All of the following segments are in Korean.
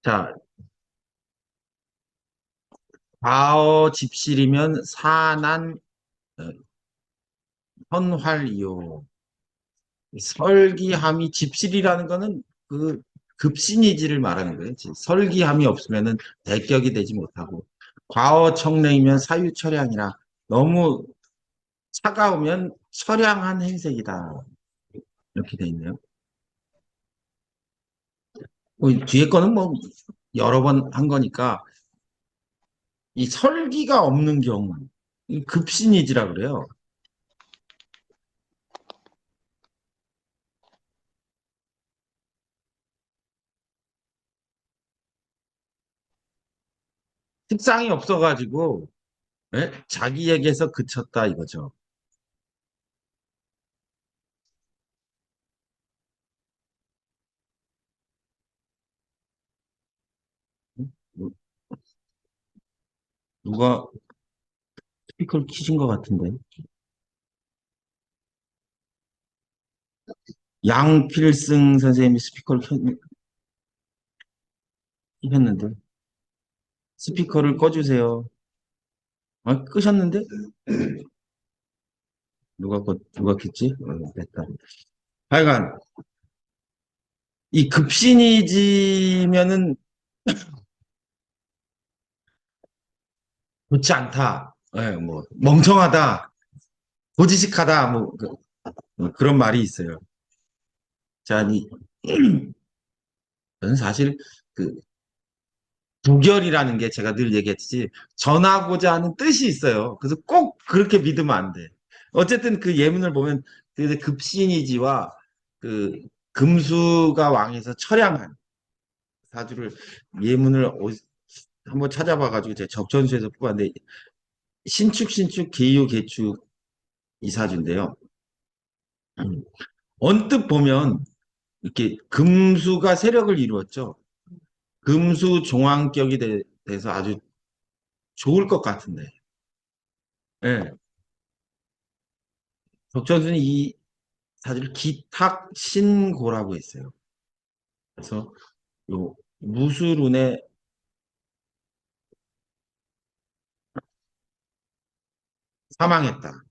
자, 과어 집실이면 사난 어, 현활이요. 설기함이 집실이라는 거는 그 급신이지를 말하는 거예요. 설기함이 없으면은 대격이 되지 못하고 과어 청량이면 사유철량이라 너무 차가우면 처량한 행색이다. 이렇게 돼 있네요. 뒤에 거는 뭐 여러 번 한 거니까 이 설기가 없는 경우 이 급신이지라 그래요. 특상이 없어가지고 예? 자기에게서 그쳤다 이거죠. 누- 누가 스피커를 키신 것 같은데. 양필승 선생님이 스피커를 켰는데 스피커를 꺼주세요. 아, 끄셨는데? 누가 켰지? 됐다. 하여간 이 급신이지면은 좋지 않다. 예, 뭐 멍청하다, 고지식하다, 뭐 그런 말이 있어요. 자, 저는 사실 그 부결이라는 게 제가 늘 얘기했듯이 전하고자 하는 뜻이 있어요. 그래서 꼭 그렇게 믿으면 안 돼. 어쨌든 그 예문을 보면 그 급신이지와 그 금수가 왕에서 처량한 사주를 예문을 한번 찾아봐가지고 제가 적천수에서 뽑았는데 신축 계유 개축 이 사주인데요. 언뜻 보면 이렇게 금수가 세력을 이루었죠. 금수 종왕격이 돼서 아주 좋을 것 같은데. 예. 적천수는 이 사실 기탁신고라고 했어요. 그래서 요 무술운에 사망했다.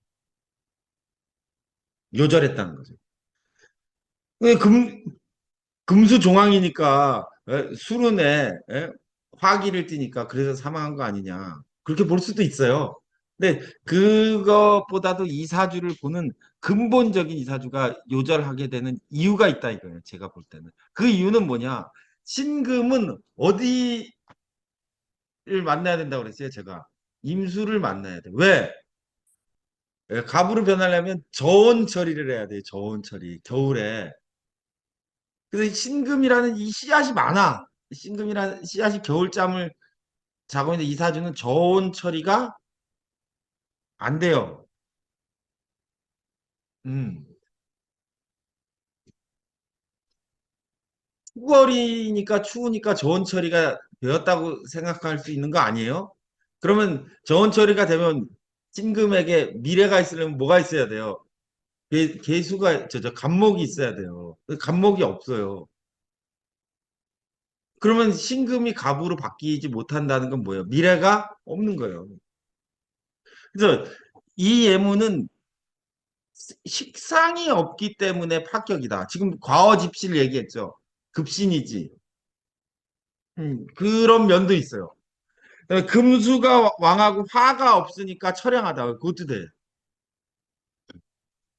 요절했다는 거죠. 왜 금수종황이니까 술운에 화기를 띠니까 그래서 사망한 거 아니냐. 그렇게 볼 수도 있어요. 근데 그것보다도 이 사주를 보는 근본적인 이 사주가 요절하게 되는 이유가 있다 이거예요. 제가 볼 때는. 그 이유는 뭐냐? 신금은 어디를 만나야 된다고 그랬어요, 제가. 임수를 만나야 돼. 왜? 갑으로 변하려면 저온 처리를 해야 돼요. 저온 처리. 겨울에. 그래서 신금이라는 이 씨앗이 많아. 신금이라는 씨앗이 겨울잠을 자고 있는데 이 사주는 저온 처리가 안 돼요. 음. 9월이니까 추우니까 저온 처리가 되었다고 생각할 수 있는 거 아니에요? 그러면 저온 처리가 되면 신금에게 미래가 있으려면 뭐가 있어야 돼요? 개수가 간목이 있어야 돼요. 간목이 없어요. 그러면 신금이 갑으로 바뀌지 못한다는 건 뭐예요? 미래가 없는 거예요. 그래서 이 예문은 식상이 없기 때문에 파격이다. 지금 과어집시를 얘기했죠. 급신이지. 그런 면도 있어요. 금수가 왕하고 화가 없으니까 처량하다. 그것도 돼.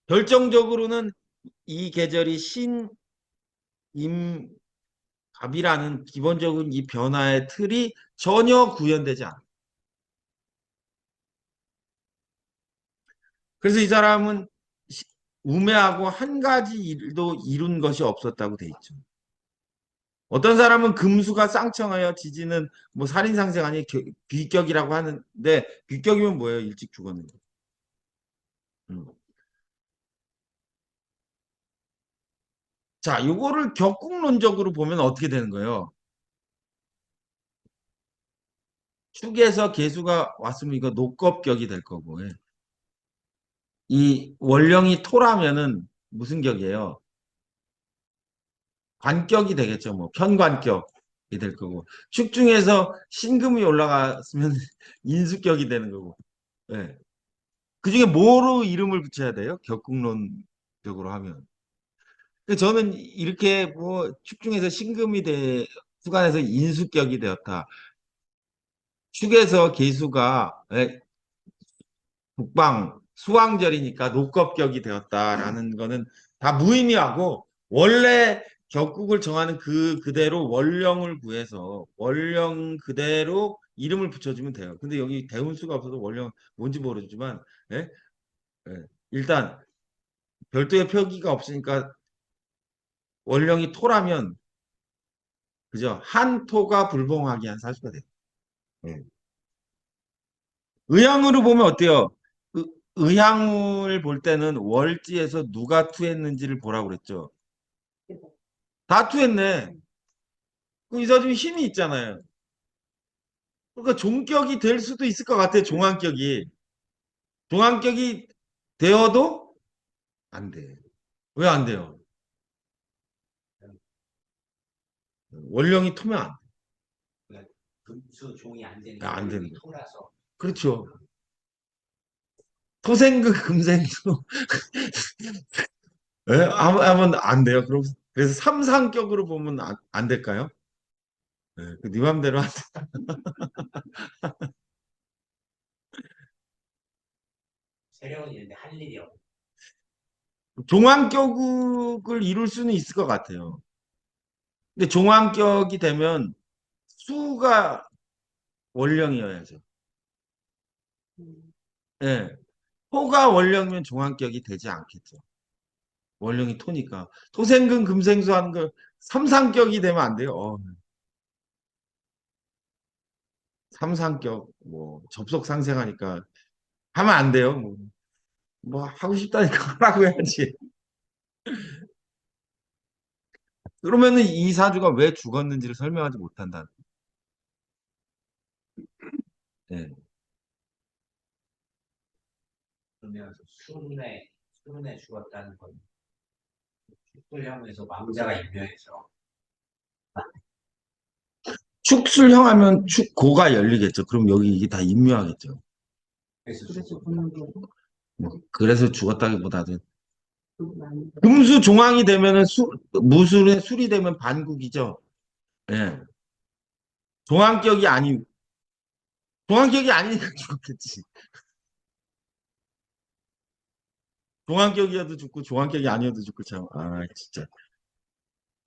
결정적으로는 이 계절이 신임갑이라는 기본적인 이 변화의 틀이 전혀 구현되지 않아. 그래서 이 사람은 우매하고 한 가지 일도 이룬 것이 없었다고 돼 있죠. 어떤 사람은 금수가 쌍청하여 지지는 뭐 살인상생 아니 비격이라고 하는데 비격이면 뭐예요? 일찍 죽었는 거. 음. 자, 요거를 격국론적으로 보면 어떻게 되는 거예요? 축에서 개수가 왔으면 이거 녹겁격이 될 거고 이 원령이 토라면은 무슨 격이에요? 관격이 되겠죠. 뭐 편관격. 될 거고 축중에서 신금이 올라갔으면 인수격이 되는 거고. 예. 그중에 뭐로 이름을 붙여야 돼요? 격국론적으로 하면. 저는 이렇게 뭐 축중에서 신금이 수간에서 인수격이 되었다. 축에서 계수가 북방 수왕절이니까 녹겁격이 되었다라는 거는 다 무의미하고 원래 격국을 정하는 그대로 원령을 구해서 원령 그대로 이름을 붙여주면 돼요. 근데 여기 대운수가 없어서 원령 뭔지 모르지만 예? 예. 일단 별도의 표기가 없으니까 원령이 토라면 그죠? 한 토가 불봉하기 한 사주가 돼요. 예. 의향으로 보면 어때요? 의향을 볼 때는 월지에서 누가 투했는지를 보라고 그랬죠. 다 투했네. 그럼 이 사람이 힘이 있잖아요. 그러니까 종격이 될 수도 있을 것 같아요. 종합격이. 종합격이 되어도 안 돼. 왜 안 돼요? 원령이 토면 안 돼. 그러니까 금수 종이 안 되는 게 안 되는 원령이 거예요. 토라서. 그렇죠. 토생금 금생수 예? 하면 안 돼요. 그럼 그래서 삼상격으로 보면 안 될까요? 예, 네 맘대로 세력은 있는데 할 일이 없고. 종합격을 이룰 수는 있을 것 같아요. 근데 종합격이 되면 수가 원령이어야죠. 예. 토가 원령이면 종합격이 되지 않겠죠. 원령이 토니까. 토생금 금생수 하는 거 삼상격이 되면 안 돼요. 삼상격 뭐 접속 상생하니까 하면 안 돼요. 뭐 하고 싶다니까 하라고 해야지. 그러면은 이 사주가 왜 죽었는지를 설명하지 못한다. 예. 그러면 수run에 죽었다는 건 축불형에서 왕자가 임명해서. 축술형 하면 축고가 열리겠죠. 그럼 여기 이게 다 임묘하겠죠. 그래서 그래서 죽었다기보다는 금수 종황이 되면은 무술의 술이 되면 반국이죠. 예. 종황격이 종황격이 아니니까 죽었겠지. 종황격이어도 죽고 종황격이 아니어도 죽고 참. 아 진짜.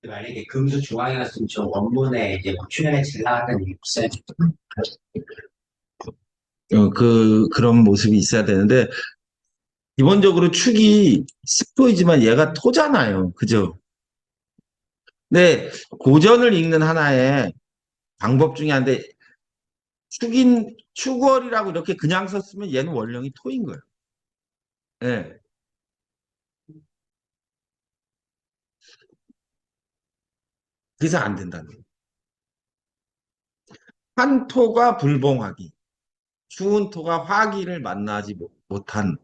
만약에 금수 중앙이었으면 저 원문에 이제 뭐 출연에 질 나갔다는 얘기 없어요. 그런 모습이 있어야 되는데 기본적으로 축이 식토이지만 얘가 토잖아요. 그죠? 근데 고전을 읽는 하나의 방법 중에 한데 축월이라고 이렇게 그냥 썼으면 얘는 원령이 토인 거예요. 예. 그래서 안 된다는 거예요. 한 토가 불봉하기, 추운 토가 화기를 만나지 못한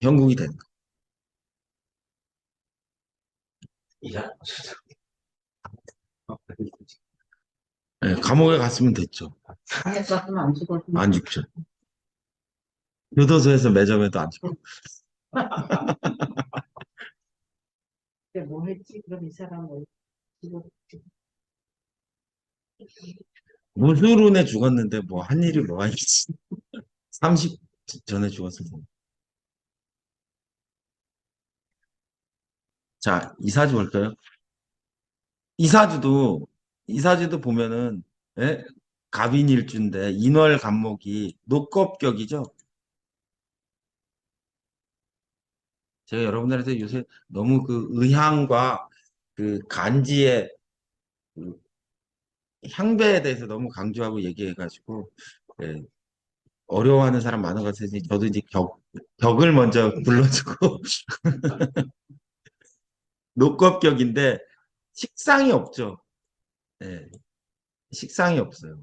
형국이 되는 이자. 거예요. 예, 감옥에 갔으면 됐죠. 했었으면 안 죽었을 안 죽죠. 교도소에서 매점에도 안 죽고. 때 뭐 했지? 그럼 이 사람은 죽었지. 무술운에 죽었는데 뭐 한 일이 뭐가 있지. 30 전에 죽었을 때. 자, 이사주 볼까요? 이사주도 이사주도 보면은 예? 갑인일주인데 인월간목이 녹겁격이죠. 제가 여러분들한테 요새 너무 그 의향과 그 간지의 그 향배에 대해서 너무 강조하고 얘기해가지고 예, 어려워하는 사람 많은 것 같아서 저도 이제 격을 먼저 불러주고 녹겁격인데 식상이 없죠. 예, 식상이 없어요.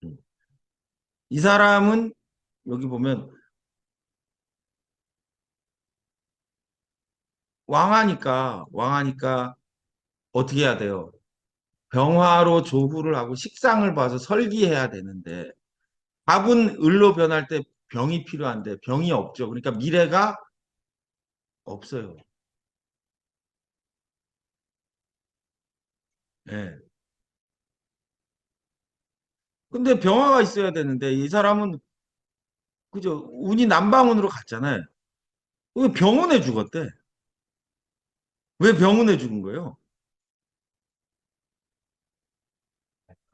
음. 이 사람은 여기 보면 왕하니까 어떻게 해야 돼요? 병화로 조후를 하고 식상을 봐서 설기해야 되는데 갑은 을로 변할 때 병이 필요한데 병이 없죠. 그러니까 미래가 없어요. 예. 근데 병화가 있어야 되는데 이 사람은 그죠? 운이 남방운으로 갔잖아요. 왜 병원에 죽었대? 왜 병원에 죽은 거예요?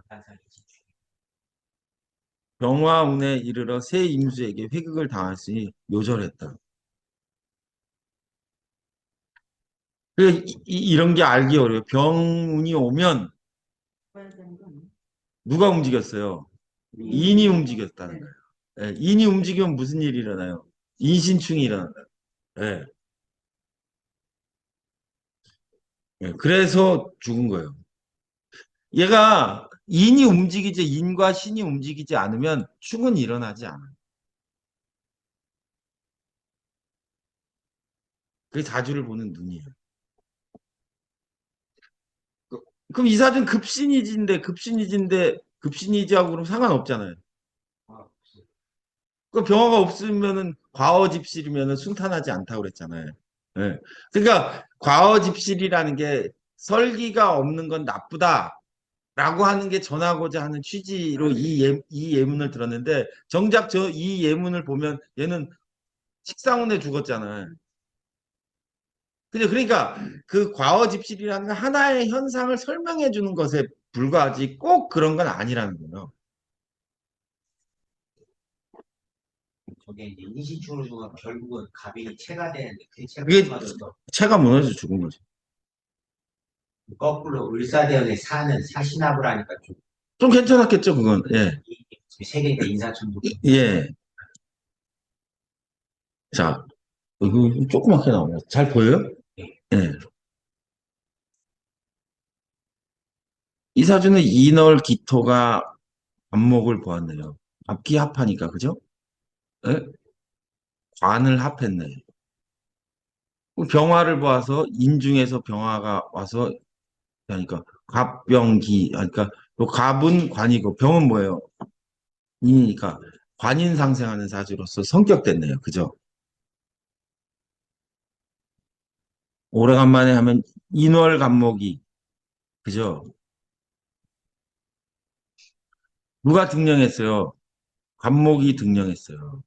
건강상의 지출. 병화운에 이르러 새 임수에게 회극을 당했으니 요절했다. 이런 게 알기 어려워요. 병운이 오면 봐야 되는 거 아니야? 누가 움직였어요? 인이 움직였다는 거예요. 예, 인이 움직이면 무슨 일이 일어나요? 인신충이 일어나요. 예, 예, 그래서 죽은 거예요. 얘가 인이 움직이지, 인과 신이 움직이지 않으면 충은 일어나지 않아요. 그게 사주를 보는 눈이에요. 그럼 이 사주는 급신이지하고 그럼 상관없잖아요. 아, 그 병화가 없으면은 과어집실이면은 순탄하지 않다고 그랬잖아요. 예. 그러니까 과어집실이라는 게 설기가 없는 건 나쁘다라고 하는 게 전하고자 하는 취지로 이 예문을 들었는데 정작 이 예문을 보면 얘는 식상운에 죽었잖아요. 그죠? 그러니까 그 과어집실이라는 건 하나의 현상을 설명해 주는 것에 불과하지 꼭 그런 건 아니라는 거예요. 저게 이제 인신충으로 죽으면 결국은 갑이 체가 되는데 그 체가 그게 맞아서 체가 무너져 죽은 거죠. 거꾸로 을사대운에 사는 사신합을 하니까 좀 좀 괜찮았겠죠, 그건. 예. 세계가 인사천도 예. 자, 이거 조그맣게 나오네. 잘 보여요? 예. 이 사주는 인월 기토가 안목을 보았네요. 앞기 합하니까, 그죠? 예? 관을 합했네. 병화를 보아서 인중에서 병화가 와서 그러니까 갑병기 그러니까 요 갑은 관이고 병은 뭐예요? 인이니까 관인 상생하는 사주로서 성격됐네요. 그죠? 오래간만에 하면 인월간목이 그죠? 누가 등령했어요? 간목이 등령했어요.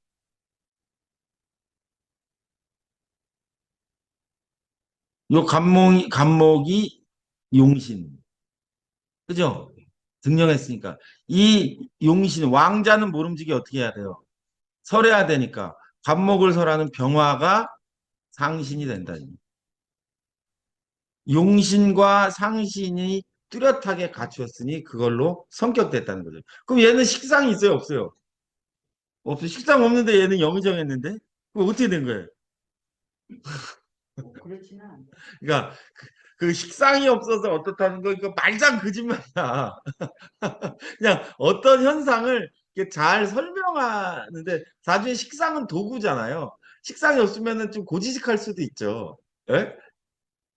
요 간목이 용신. 그죠? 등령했으니까. 이 용신, 왕자는 모름지기 어떻게 해야 돼요? 설해야 되니까. 간목을 설하는 병화가 상신이 된다. 용신과 상신이 뚜렷하게 갖추었으니 그걸로 성격됐다는 거죠. 그럼 얘는 식상이 있어요? 없어요? 없어. 식상 없는데 얘는 영의 정했는데? 그럼 어떻게 된 거예요? 뭐 그렇지는 않아. 그러니까 그 식상이 없어서 어떻다는 거 이거 말장 거짓말이야. 그냥 어떤 현상을 이렇게 잘 설명하는데 사주의 식상은 도구잖아요. 식상이 없으면은 좀 고지식할 수도 있죠. 예?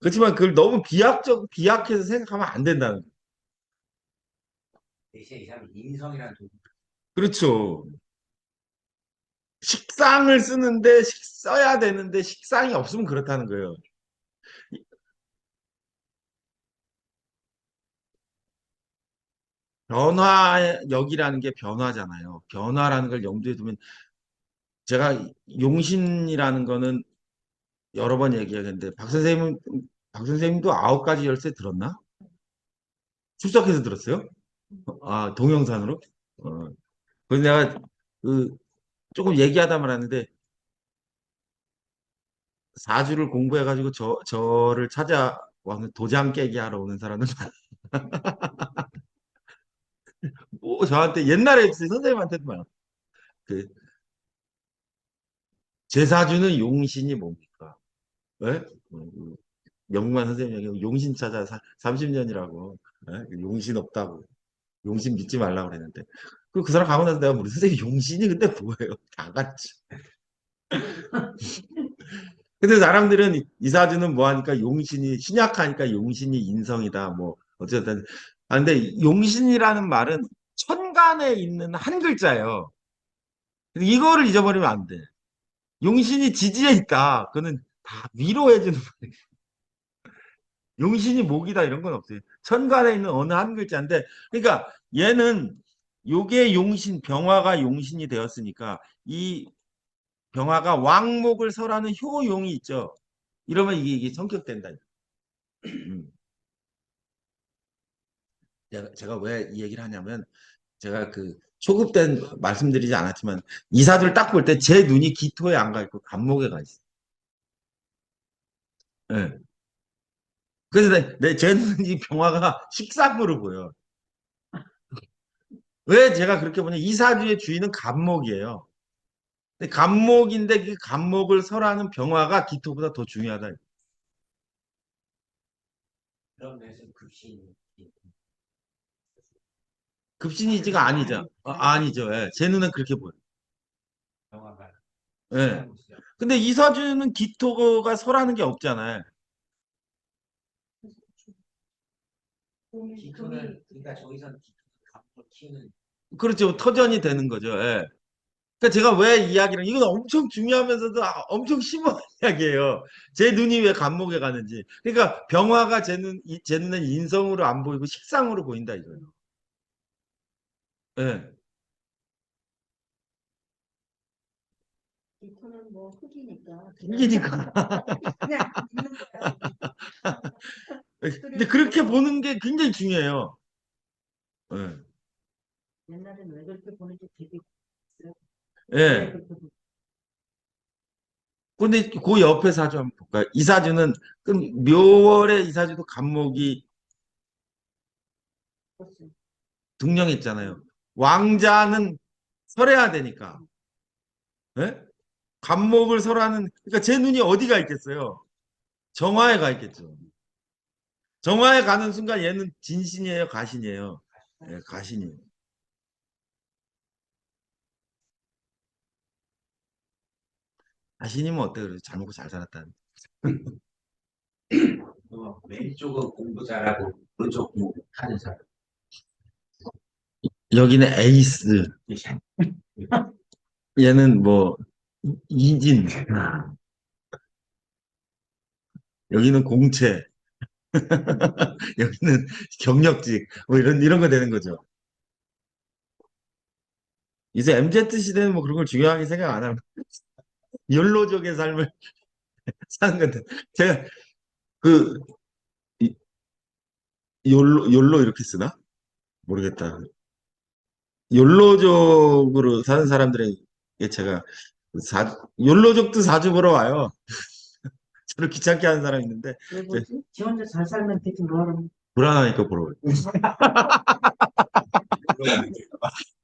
그렇지만 그걸 너무 비약해서 생각하면 안 된다는 거예요. 대신에 이 사람이 인성이라는 도구 그렇죠. 식상을 쓰는데 써야 되는데 식상이 없으면 그렇다는 거예요. 변화역이라는 게 변화잖아요. 변화라는 걸 염두에 두면 제가 용신이라는 거는 여러 번 얘기하겠는데 박 선생님도 9가지 열쇠 들었나? 출석해서 들었어요? 아, 동영상으로? 어. 그래서 내가 그 조금 얘기하다 말았는데 4주를 공부해가지고 저를 찾아와서 도장 깨기 하러 오는 사람은 뭐 저한테 옛날에 선생님한테도 말 그 제사주는 용신이 뭡니까? 예? 영만 선생님 얘기 용신 찾아 30년이라고 용신 없다고 용신 믿지 말라고 그랬는데 그 사람 가고 나서 내가 우리 선생님 용신이 근데 뭐예요? 다 같이. 근데 사람들은 이 사주는 뭐 하니까 용신이 신약하니까 용신이 인성이다 뭐 어쨌든 아, 근데 용신이라는 말은 천간에 있는 한 글자예요. 이거를 잊어버리면 안 돼. 용신이 지지에 있다. 그거는 다 위로해주는 말이에요. 용신이 목이다 이런 건 없어요. 천간에 있는 어느 한 글자인데, 그러니까 얘는 요게 용신, 병화가 용신이 되었으니까 이 병화가 왕목을 설하는 효용이 있죠. 이러면 이게 성격된다. 음. 제가 왜 이 얘기를 하냐면 제가 그 초급된 말씀드리지 않았지만 이사주를 딱 볼 때 제 눈이 기토에 안 가 있고 간목에 가 있어요. 예. 그래서 제 눈이 병화가 식상으로 보여. 왜 제가 그렇게 보냐? 이사주의 주인은 간목이에요. 근데 간목인데 그 간목을 설하는 병화가 기토보다 더 중요하다. 그런 면에서 급신 급신이지가 아니죠. 아니죠. 예. 제 눈엔 그렇게 보여요. 영화가 예. 근데 이사주는 기토가 설하는 게 없잖아요. 기토는 그러니까 저기서는 기토는 감을 키우는 그렇죠. 터전이 되는 거죠. 예. 그러니까 제가 왜 이야기를, 이건 엄청 중요하면서도 엄청 심오한 이야기예요. 제 눈이 왜 간목에 가는지. 그러니까 병화가 제 눈엔 인성으로 안 보이고 식상으로 보인다 이거예요. 예. 기토는 뭐 흙이니까 이기니까. 그냥 있는 거야. 근데 그렇게 보는 게 굉장히 중요해요. 예. 옛날에는 왜 그렇게 보는지 되게 있어요. 왜 예. 그렇게 보는지. 근데 그 옆에 사주 한번 볼까요? 이 사주는 그 묘월의 이 사주도 간목이 등령했잖아요. 왕자는 설해야 되니까. 예? 간목을 설하는, 그러니까 제 눈이 어디가 있겠어요? 정화에 가 있겠죠. 정화에 가는 순간 얘는 진신이에요, 가신이에요? 예, 가신이에요. 가신이면 어때요? 그래서 잘 먹고 잘 살았다는. 왼쪽은 공부 잘하고 오른쪽 공부하는 사람. 여기는 에이스, 얘는 뭐 이진, 여기는 공채, 여기는 경력직, 뭐 이런 거 되는 거죠. 이제 MZ 시대는 뭐 그런 걸 중요하게 생각 안 하고 욜로족의 삶을 사는 건데 제가 그 이- 욜로 이렇게 쓰나? 모르겠다. 욜로족으로 사는 사람들에게 제가 욜로족도 사주 보러 와요. 저를 귀찮게 하는 사람이 있는데 왜 이제 뭐지? 지 혼자 잘 살면 되지 뭐하러. 불안하니까 보러 와요.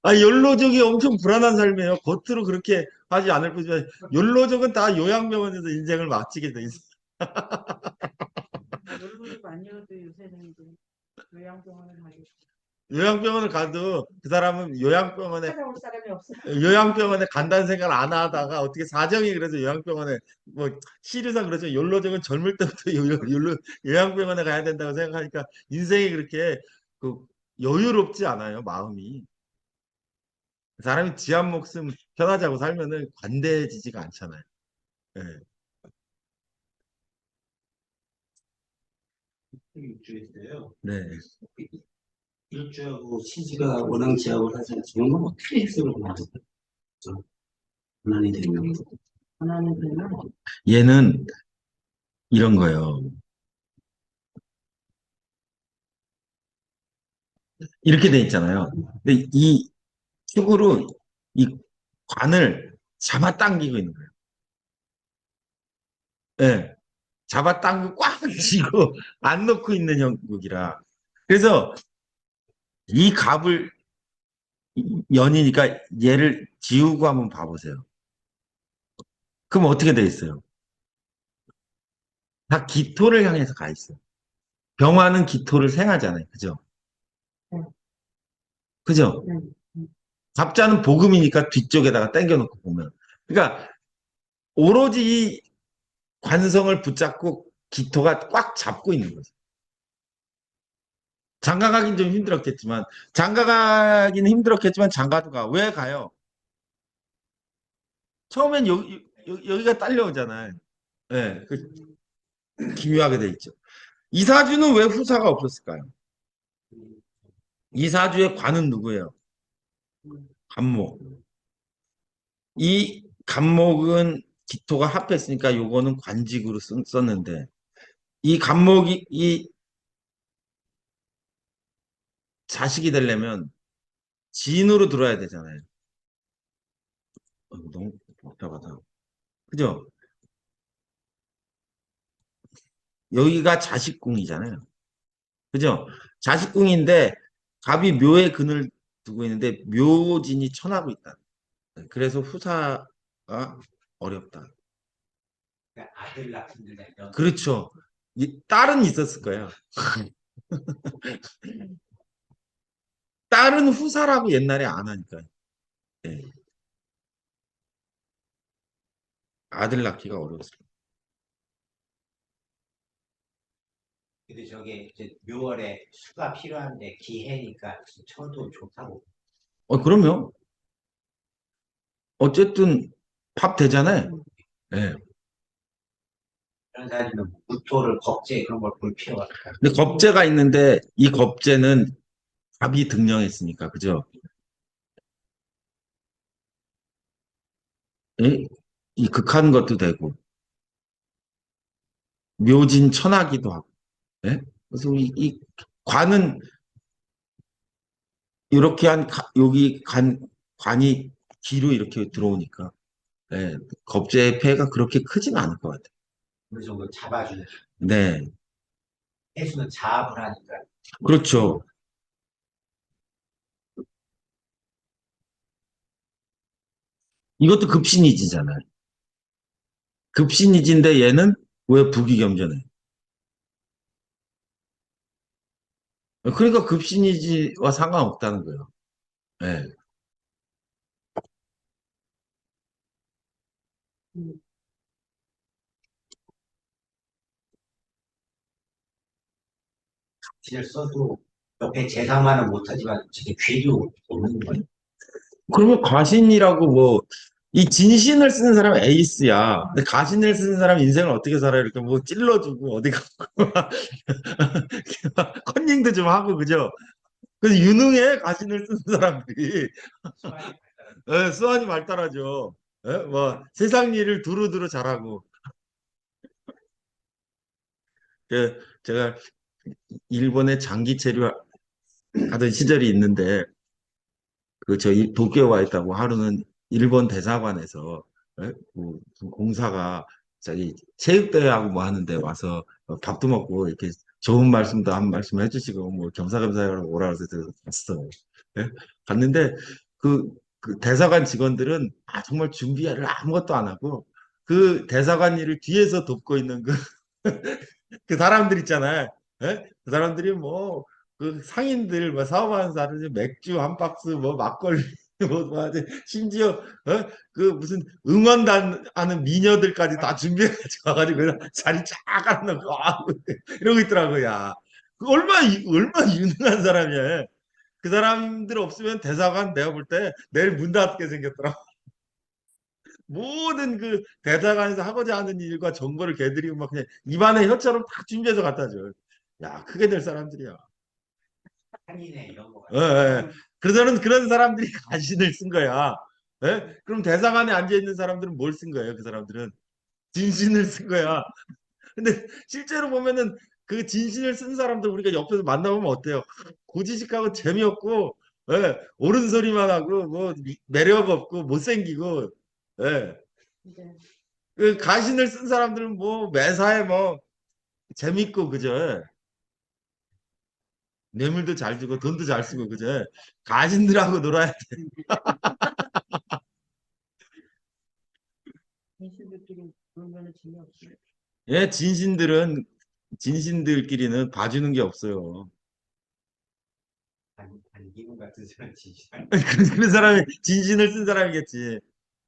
아, 욜로족이 엄청 불안한 삶이에요. 겉으로 그렇게 하지 않을 뿐이지 욜로족은 다 요양병원에서 인생을 마치게 돼 있어. 놀부도 아니어도 요새는 이제 요양병원을 가고 요양병원을 가도 그 사람은 요양병원에 찾아올 사람이 없어. 요양병원에 간다는 생각을 안 하다가 어떻게 사정이 그래서 요양병원에 뭐 시류상 그렇죠. 욜로족은 젊을 때부터 요양병원에 가야 된다고 생각하니까 인생이 그렇게 그 여유롭지 않아요. 마음이. 사람이 지 한 목숨 편하자고 살면은 관대해지지가 않잖아요. 예. 일주일인데요. 네. 일주하고 시지가 원앙 지하고 해서 지금 건 어떻게 해석을 하죠? 원한이 되면 하나는 되면 얘는 이런 거예요. 이렇게 돼 있잖아요. 근데 이 축으로 이 관을 잡아당기고 있는 거예요. 예. 잡아당기고 꽉 쥐고 안 놓고 있는 형국이라. 그래서 이 갑을 연이니까 얘를 지우고 한번 봐보세요. 그럼 어떻게 돼 있어요? 다 기토를 향해서 가 있어요. 병화는 기토를 생하잖아요. 그죠? 네. 그죠? 네. 갑자는 복음이니까 뒤쪽에다가 당겨놓고 보면. 그러니까 오로지 이 관성을 붙잡고 기토가 꽉 잡고 있는 거죠. 장가 가긴 좀 힘들었겠지만, 장가 가긴 힘들었겠지만, 장가도 가. 왜 가요? 처음엔 여기가 딸려오잖아요. 예, 기묘하게 돼 있죠. 이사주는 왜 후사가 없었을까요? 이사주의 관은 누구예요? 간목. 이 간목은 기토가 합했으니까 요거는 관직으로 썼는데, 이 간목이, 이 자식이 되려면 진으로 들어야 되잖아요. 너무 복잡하다. 그죠? 여기가 자식궁이잖아요. 그죠? 자식궁인데 갑이 묘의 근을 두고 있는데 묘진이 천하고 있다. 그래서 후사가 어렵다. 그러니까 아들 낳습니다. 이런 그렇죠. 딸은 있었을 거예요. 딸은 후사라고 옛날에 안 하니까요. 예. 아들 낳기가 어려웠어요. 근데 저게 이제 묘월에 수가 필요한데 기해니까 쳐도 좋다고. 그럼요. 어쨌든 밥 되잖아요. 예. 그런 사람은 무토를 겁제 그런 걸 볼 필요가 없다. 근데 겁재가 있는데 이 겁재는 갑이 등령했으니까 그죠? 예? 이 극한 것도 되고 묘진 천하기도 하고. 예? 그래서 이 관은 이렇게 여기 관이 뒤로 이렇게 들어오니까 예, 겁재의 폐해가 그렇게 크진 않을 것 같아요. 어느 정도 잡아주는. 네, 해수는 자압을 하니까. 그렇죠. 이것도 급신이지잖아요. 급신이지인데 얘는 왜 부귀경전해? 그러니까 급신이지와 상관없다는 거예요. 예. 음, 진을 써도 옆에 재상만은 못하지만 저게 귀도 없는 거예요. 그러면 가신이라고 뭐, 이 진신을 쓰는 사람은 에이스야. 근데 가신을 쓰는 사람 인생을 어떻게 살아요? 이렇게 뭐 찔러주고 어디 가고 컨닝도 좀 하고 그죠? 그래서 유능해 가신을 쓰는 사람들이. 수완이 발달한. 예, 수완이 발달하죠. 예? 뭐 세상 일을 두루두루 잘하고. 제가 일본에 장기 체류 하던 시절이 있는데 그 저희 도쿄에 와 있다고 하루는 일본 대사관에서 그 공사가 자기 체육대회하고 뭐 하는데 와서 밥도 먹고 이렇게 좋은 말씀도 한 말씀 해주시고 뭐 겸사겸사 오라 그래서 갔어. 예? 갔는데 그, 그 대사관 직원들은 정말 준비를 아무것도 안 하고 그 대사관 일을 뒤에서 돕고 있는 그 사람들 있잖아요. 예? 그 사람들이 뭐, 그 상인들, 뭐 사업하는 사람들 맥주 한 박스, 뭐 막걸리, 뭐 하지, 심지어, 그 무슨 응원단 하는 미녀들까지 다 준비해가지고 와가지고 그냥 자리 쫙 깔아놓고, 이러고 있더라고요. 야. 그 얼마나 유능한 사람이야. 그 사람들 없으면 대사관 내가 볼 때 내일 문 닫게 생겼더라. 모든 그 대사관에서 하고자 하는 일과 정보를 걔들이 막 그냥 입안에 혀처럼 다 준비해서 갖다 줘. 야, 크게 될 사람들이야. 한인의 이런 거 예, 같아요. 예. 그러서는 그런 사람들이 가신을 쓴 거야. 예? 그럼 대사관에 앉아 있는 사람들은 뭘 쓴 거예요? 그 사람들은 진신을 쓴 거야. 근데 실제로 보면은 그 진신을 쓴 사람들 우리가 옆에서 만나보면 어때요? 고지식하고 재미없고, 예, 옳은 소리만 하고 뭐 매력 없고 못생기고, 예. 이제 그 가신을 쓴 사람들은 뭐 매사에 뭐 재밌고 그죠? 뇌물도 잘 주고 돈도 잘 쓰고 그죠? 가신들하고 놀아야 돼. 인신들끼리 놀면은 재미없어요. 예, 진신들끼리는 봐주는 게 없어요. 반기문 같은 사람 진짜. 그 사람이 진신을 쓴 사람이겠지.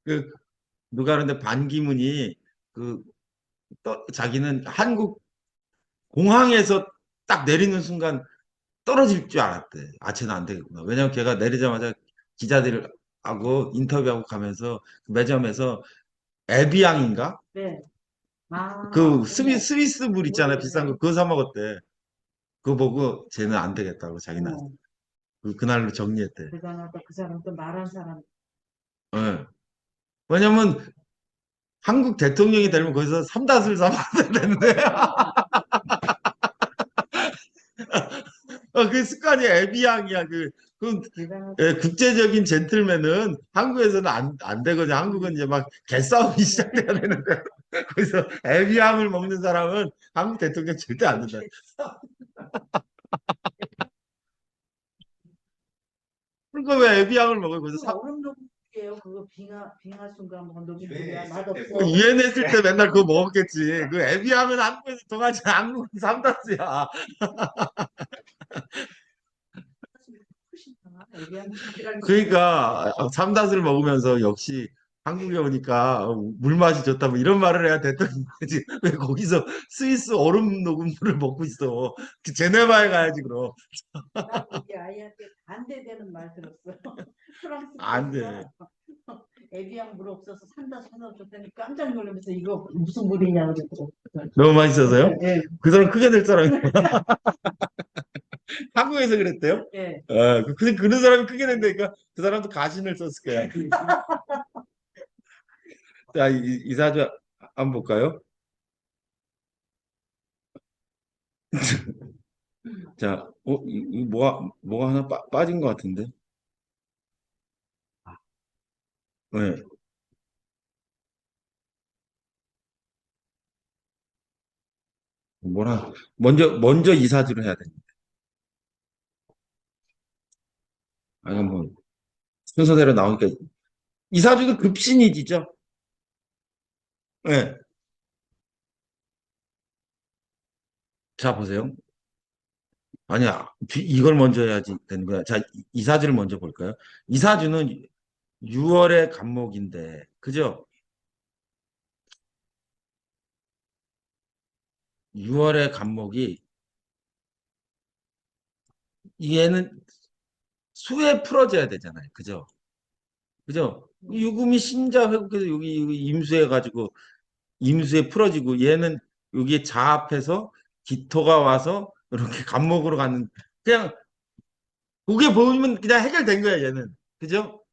그 누가 그런데 반기문이 그 자기는 한국 공항에서 딱 내리는 순간 떨어질 줄 알았대. 아, 쟤는 안 되겠구나. 왜냐면 걔가 내리자마자 기자들하고 인터뷰하고 가면서 그 매점에서 에비앙인가? 네. 아, 그 어머, 스위스 물 있잖아요. 비싼 거. 모르겠네. 그거 사 먹었대. 그거 보고 쟤는 안 되겠다고 자기는 어머, 그날로 정리했대. 대단하다. 그 사람 또 말한 사람. 예. 왜냐면 한국 대통령이 되면 거기서 삼다수를 사 먹어야 되는데. 그 습관이 에비앙이야. 대단하다. 예, 국제적인 젠틀맨은 한국에서는 안 되거든요. 한국은 이제 막 개싸움이 시작돼야 되는데. 거기서 에비앙을 먹는 사람은 한국 대통령 절대 안 된다. 그러니까 왜 에비앙을 먹어요? 거기서 그 얼음 녹음이에요. 그거 빙하순가 뭐 녹음이야. 맛없어. 유엔했을 때 맨날 그거 먹었겠지. 그 에비앙은 한국에서 통하지 한국은 삼다수야. 그러니까 삼다수를 먹으면서 역시 한국에 오니까 물 맛이 좋다 뭐 이런 말을 해야 대통령이지. 왜 거기서 스위스 얼음 녹은 물을 먹고 있어. 그 제네바에 가야지 그럼. 나 우리 아이한테 반대되는 말 들었어. 프랑스 안 가서 돼. 에비앙 물 없어서 산다 줬더니 깜짝 놀라면서 이거 무슨 물이냐 그러더라고. 너무 맛있어서요? 예, 그 사람 크게 될 사람이 한국에서 그랬대요? 예. 그런 사람이 크게 된다니까 그 사람도 가신을 썼을 거야. 자, 이사주 한번 볼까요? 자, 뭐가 하나 빠진 것 같은데? 네. 먼저 이사주를 해야 됩니다. 아니, 뭐, 순서대로 나오니까. 이사주도 급신이지죠? 네. 자, 보세요. 아니야, 이걸 먼저 해야지 되는 거야. 자, 이사주를 먼저 볼까요? 이사주는 6월의 간목인데, 그죠? 6월의 간목이, 얘는 수에 풀어져야 되잖아요. 그죠? 그죠? 유금이 신자 회복해서 여기 임수해가지고 임수에 풀어지고 얘는 여기에 자합해서 기토가 와서 이렇게 간목으로 가는 그냥 그게 보면 그냥 해결된 거야 얘는 그죠?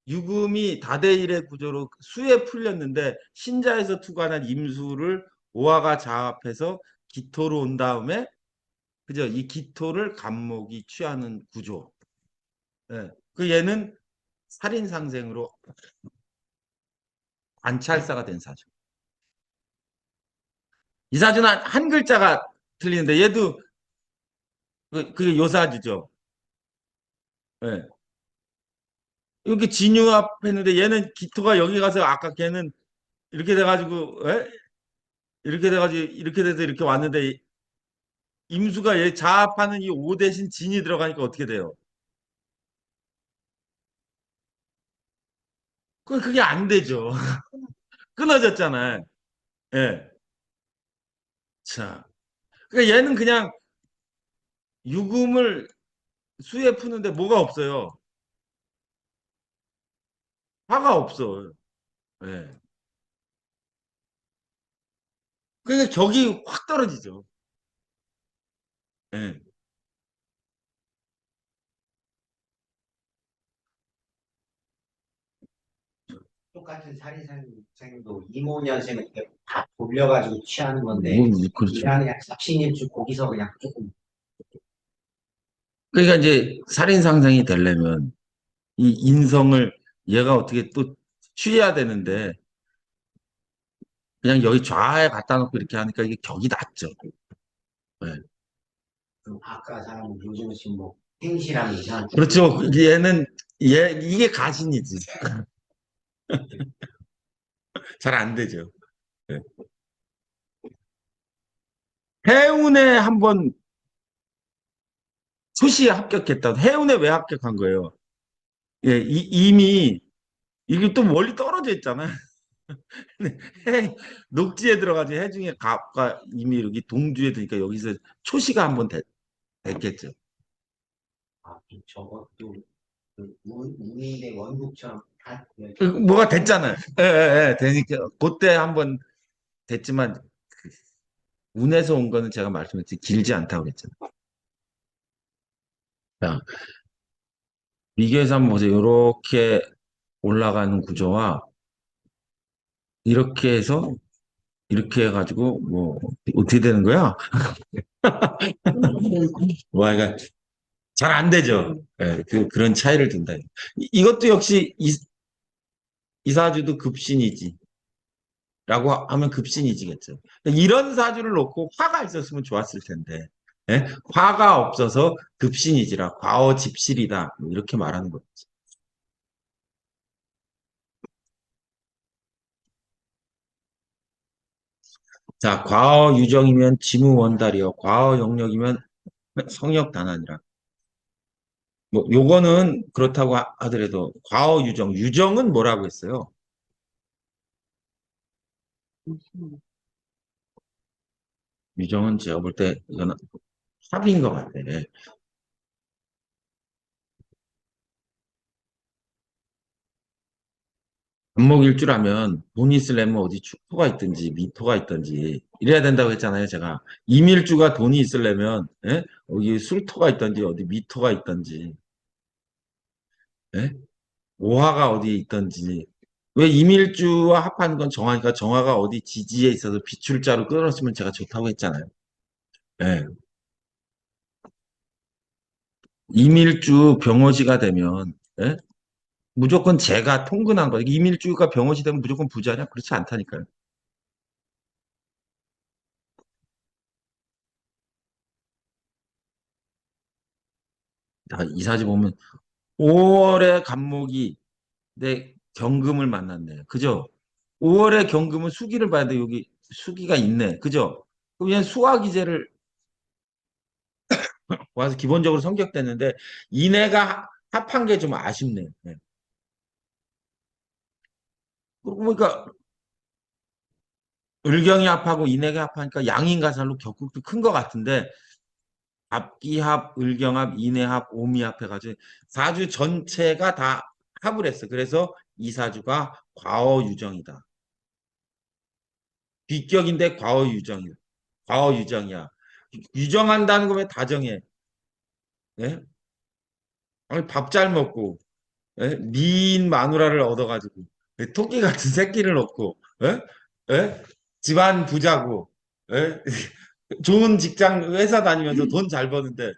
유금이 다대일의 구조로 수에 풀렸는데 신자에서 투관한 임수를 오화가 자합해서 기토로 온 다음에 그죠? 이 기토를 간목이 취하는 구조. 예. 그 얘는 살인상생으로 관찰사가 된 사주. 이 사주는 한 글자가 틀리는데 얘도 그게 요사주죠. 예. 이렇게 진유합했는데 얘는 기토가 여기 가서 아까 걔는 이렇게 돼가지고 예? 이렇게 돼가지고 이렇게 돼서 이렇게 왔는데 임수가 얘 자합하는 이 오 대신 진이 들어가니까 어떻게 돼요? 그게 안 되죠. 끊어졌잖아요. 예. 자, 그러니까 얘는 그냥 유금을 수에 푸는데 뭐가 없어요. 화가 없어. 예. 그러니까 격이 확 떨어지죠. 예. 똑같은 살인생도 이모년생은 이렇게 다 돌려가지고 취하는 건데 그렇죠. 이란의 약 삽신일주 거기서 그냥 조금 그러니까 이제 살인 상상이 되려면 이 인성을 얘가 어떻게 또 취해야 되는데 그냥 여기 좌에 갖다 놓고 이렇게 하니까 이게 격이 낮죠. 네. 좀 아까 사람 요즘은 지금 뭐 행시라는 이상한 그렇죠. 얘는 이게 가신이지. 잘 안 되죠. 네. 해운에 한번 수시에 합격했다. 해운에 왜 합격한 거예요? 예, 이미 이게 또 멀리 떨어져 있잖아요. 해, 녹지에 들어가지 해중에 갑과 이미 여기 동주에 드니까 여기서 초시가 한번 됐겠죠. 저것도 그 운인데 원국처럼 다 뭐가 됐잖아요. 예, 예, 예. 되니까 그때 한번 됐지만 운에서 온 거는 제가 말씀했지 길지 않다고 그랬잖아요. 자, 미개에서 한번 보세요. 이렇게 올라가는 구조와 이렇게 해서 이렇게 해가지고 뭐 어떻게 되는 거야? 와, 이거 잘 안 되죠. 예, 그런 차이를 둔다. 이것도 역시 이사주도 급신이지. 라고 하면 급신이지겠죠. 이런 사주를 놓고 화가 있었으면 좋았을 텐데, 예? 화가 없어서 급신이지라 과어집실이다. 뭐 이렇게 말하는 거죠. 자, 과어유정이면 지무원달이요. 과어영역이면 성역단한이라. 뭐 요거는 그렇다고 하더라도 과어유정, 유정은 뭐라고 했어요? 유정은 제가 볼 때 이거는 합인 것 같아. 안목일주라면 돈이 있으려면 어디 축토가 있든지 미토가 있든지 이래야 된다고 했잖아요, 제가. 임일주가 돈이 있으려면 예? 여기 술토가 있든지 어디 미토가 있든지 예? 오화가 어디에 있든지 왜 임일주와 합하는 건 정화니까 정화가 어디 지지에 있어서 비출자로 끊었으면 제가 좋다고 했잖아요. 예. 임일주 병호지가 되면 예? 무조건 재가 통근한 거예요. 임일주가 병호지 되면 무조건 부자냐? 그렇지 않다니까요. 자, 이사지 보면 5월에 간목이 내 경금을 만났네. 그죠? 5월에 경금은 수기를 봐야 돼. 여기 수기가 있네. 그죠? 그럼 그냥 수화기제를 와서 기본적으로 성격됐는데 이내가 합한 게 좀 아쉽네요. 네. 그러니까 을경이 합하고 이내가 합하니까 양인가살로 격국도 큰 것 같은데 합기합, 을경합, 인해합, 오미합 해가지고 사주 전체가 다 합을 했어. 그래서 이 사주가 과어유정이다. 비격인데 과어유정이야. 과어유정이야. 유정한다는 거면 다정해. 예? 아니, 밥 잘 먹고 예? 미인 마누라를 얻어가지고 예? 토끼 같은 새끼를 얻고 예? 예? 집안 부자고 예? 좋은 직장 회사 다니면서 돈 잘 버는데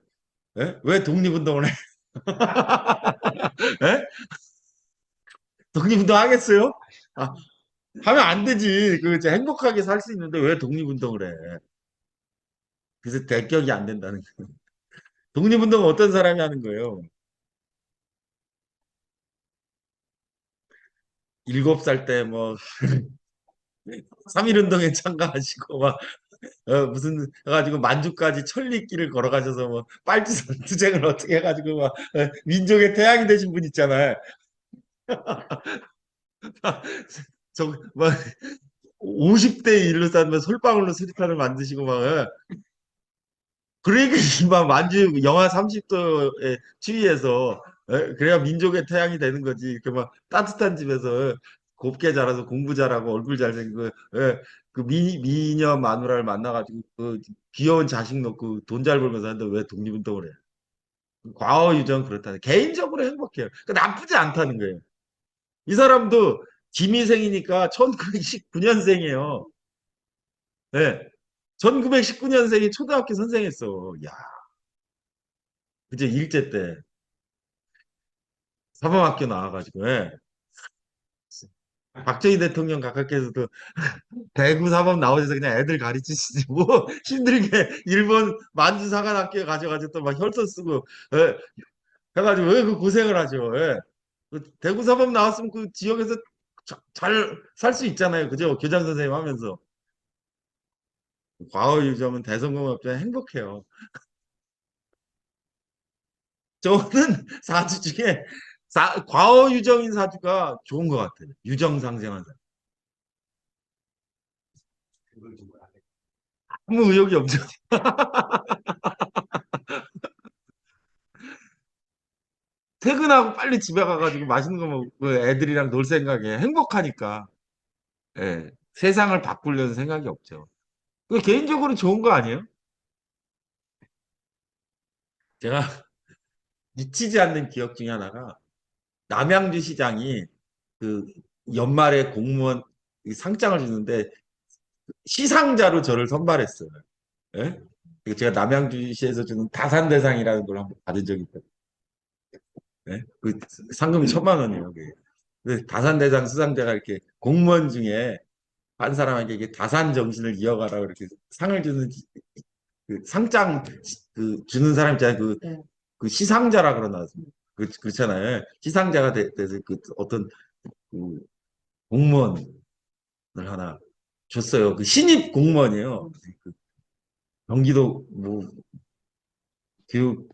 예? 왜 독립운동을 해? 예? 독립운동 하겠어요? 아, 하면 안 되지. 그 이제 행복하게 살 수 있는데 왜 독립운동을 해? 그래서 대격이 안 된다는 거예요. 독립운동 어떤 사람이 하는 거예요? 7살 때 뭐 3.1운동에 참가하시고 막 무슨 해가지고 만주까지 천리길을 걸어가셔서 뭐 빨치산 투쟁을 어떻게 해가지고 막 민족의 태양이 되신 분 있잖아요. 저막 50대 일로 쌓으면 솔방울로 수리탄을 만드시고 막 그러니까 막 만주 영하 30도에 추위해서 그래야 민족의 태양이 되는 거지. 이렇게 막 따뜻한 집에서 곱게 자라서 공부 잘하고 얼굴 잘생기고 그 미녀 마누라를 만나가지고 그 귀여운 자식 놓고 돈 잘 벌면서 하는데 왜 독립운동을 해? 과거 유전 그렇다. 개인적으로 행복해요. 그 나쁘지 않다는 거예요. 이 사람도 김희생이니까 1919년생이에요. 네. 1919년생이 초등학교 선생했어. 야, 그제 일제 때 사범학교 나와가지고 박정희 대통령 각하께서도 대구 사범 나오셔서 그냥 애들 가르치시지 뭐 힘들게 일본 만주사관학교에 가셔가지고 또 막 혈서 쓰고 해가지고 왜 그 고생을 하죠. 그 대구 사범 나왔으면 그 지역에서 잘 살 수 있잖아요. 그죠? 교장 선생님 하면서 과거 유저면 대성공업자 행복해요. 저는 사주 중에 과거 유정인 사주가 좋은 것 같아요. 유정상생한 사주. 그걸 좀 알아요. 아무 의욕이 없죠. 퇴근하고 빨리 집에 가가지고 맛있는 거 먹고 애들이랑 놀 생각에 행복하니까 예, 세상을 바꾸려는 생각이 없죠. 그 개인적으로 좋은 거 아니에요? 제가 잊히지 않는 기억 중에 하나가 남양주 시장이 그 연말에 공무원 이 상장을 주는데 시상자로 저를 선발했어요. 예? 그리고 제가 남양주시에서 주는 다산대상이라는 걸 한번 받은 적이 있거든요. 예? 그 상금이 1,000만 원이에요. 그게. 그 다산대상 수상자가 이렇게 공무원 중에 한 사람에게 이게 다산 정신을 이어가라고 이렇게 상을 주는 그 상장 그 주는 사람 있잖아요. 네. 그 시상자라 그러나 그렇잖아요. 시상자가 돼서 그 어떤 그 공무원을 하나 줬어요. 그 신입 공무원이에요. 그 경기도 뭐 교육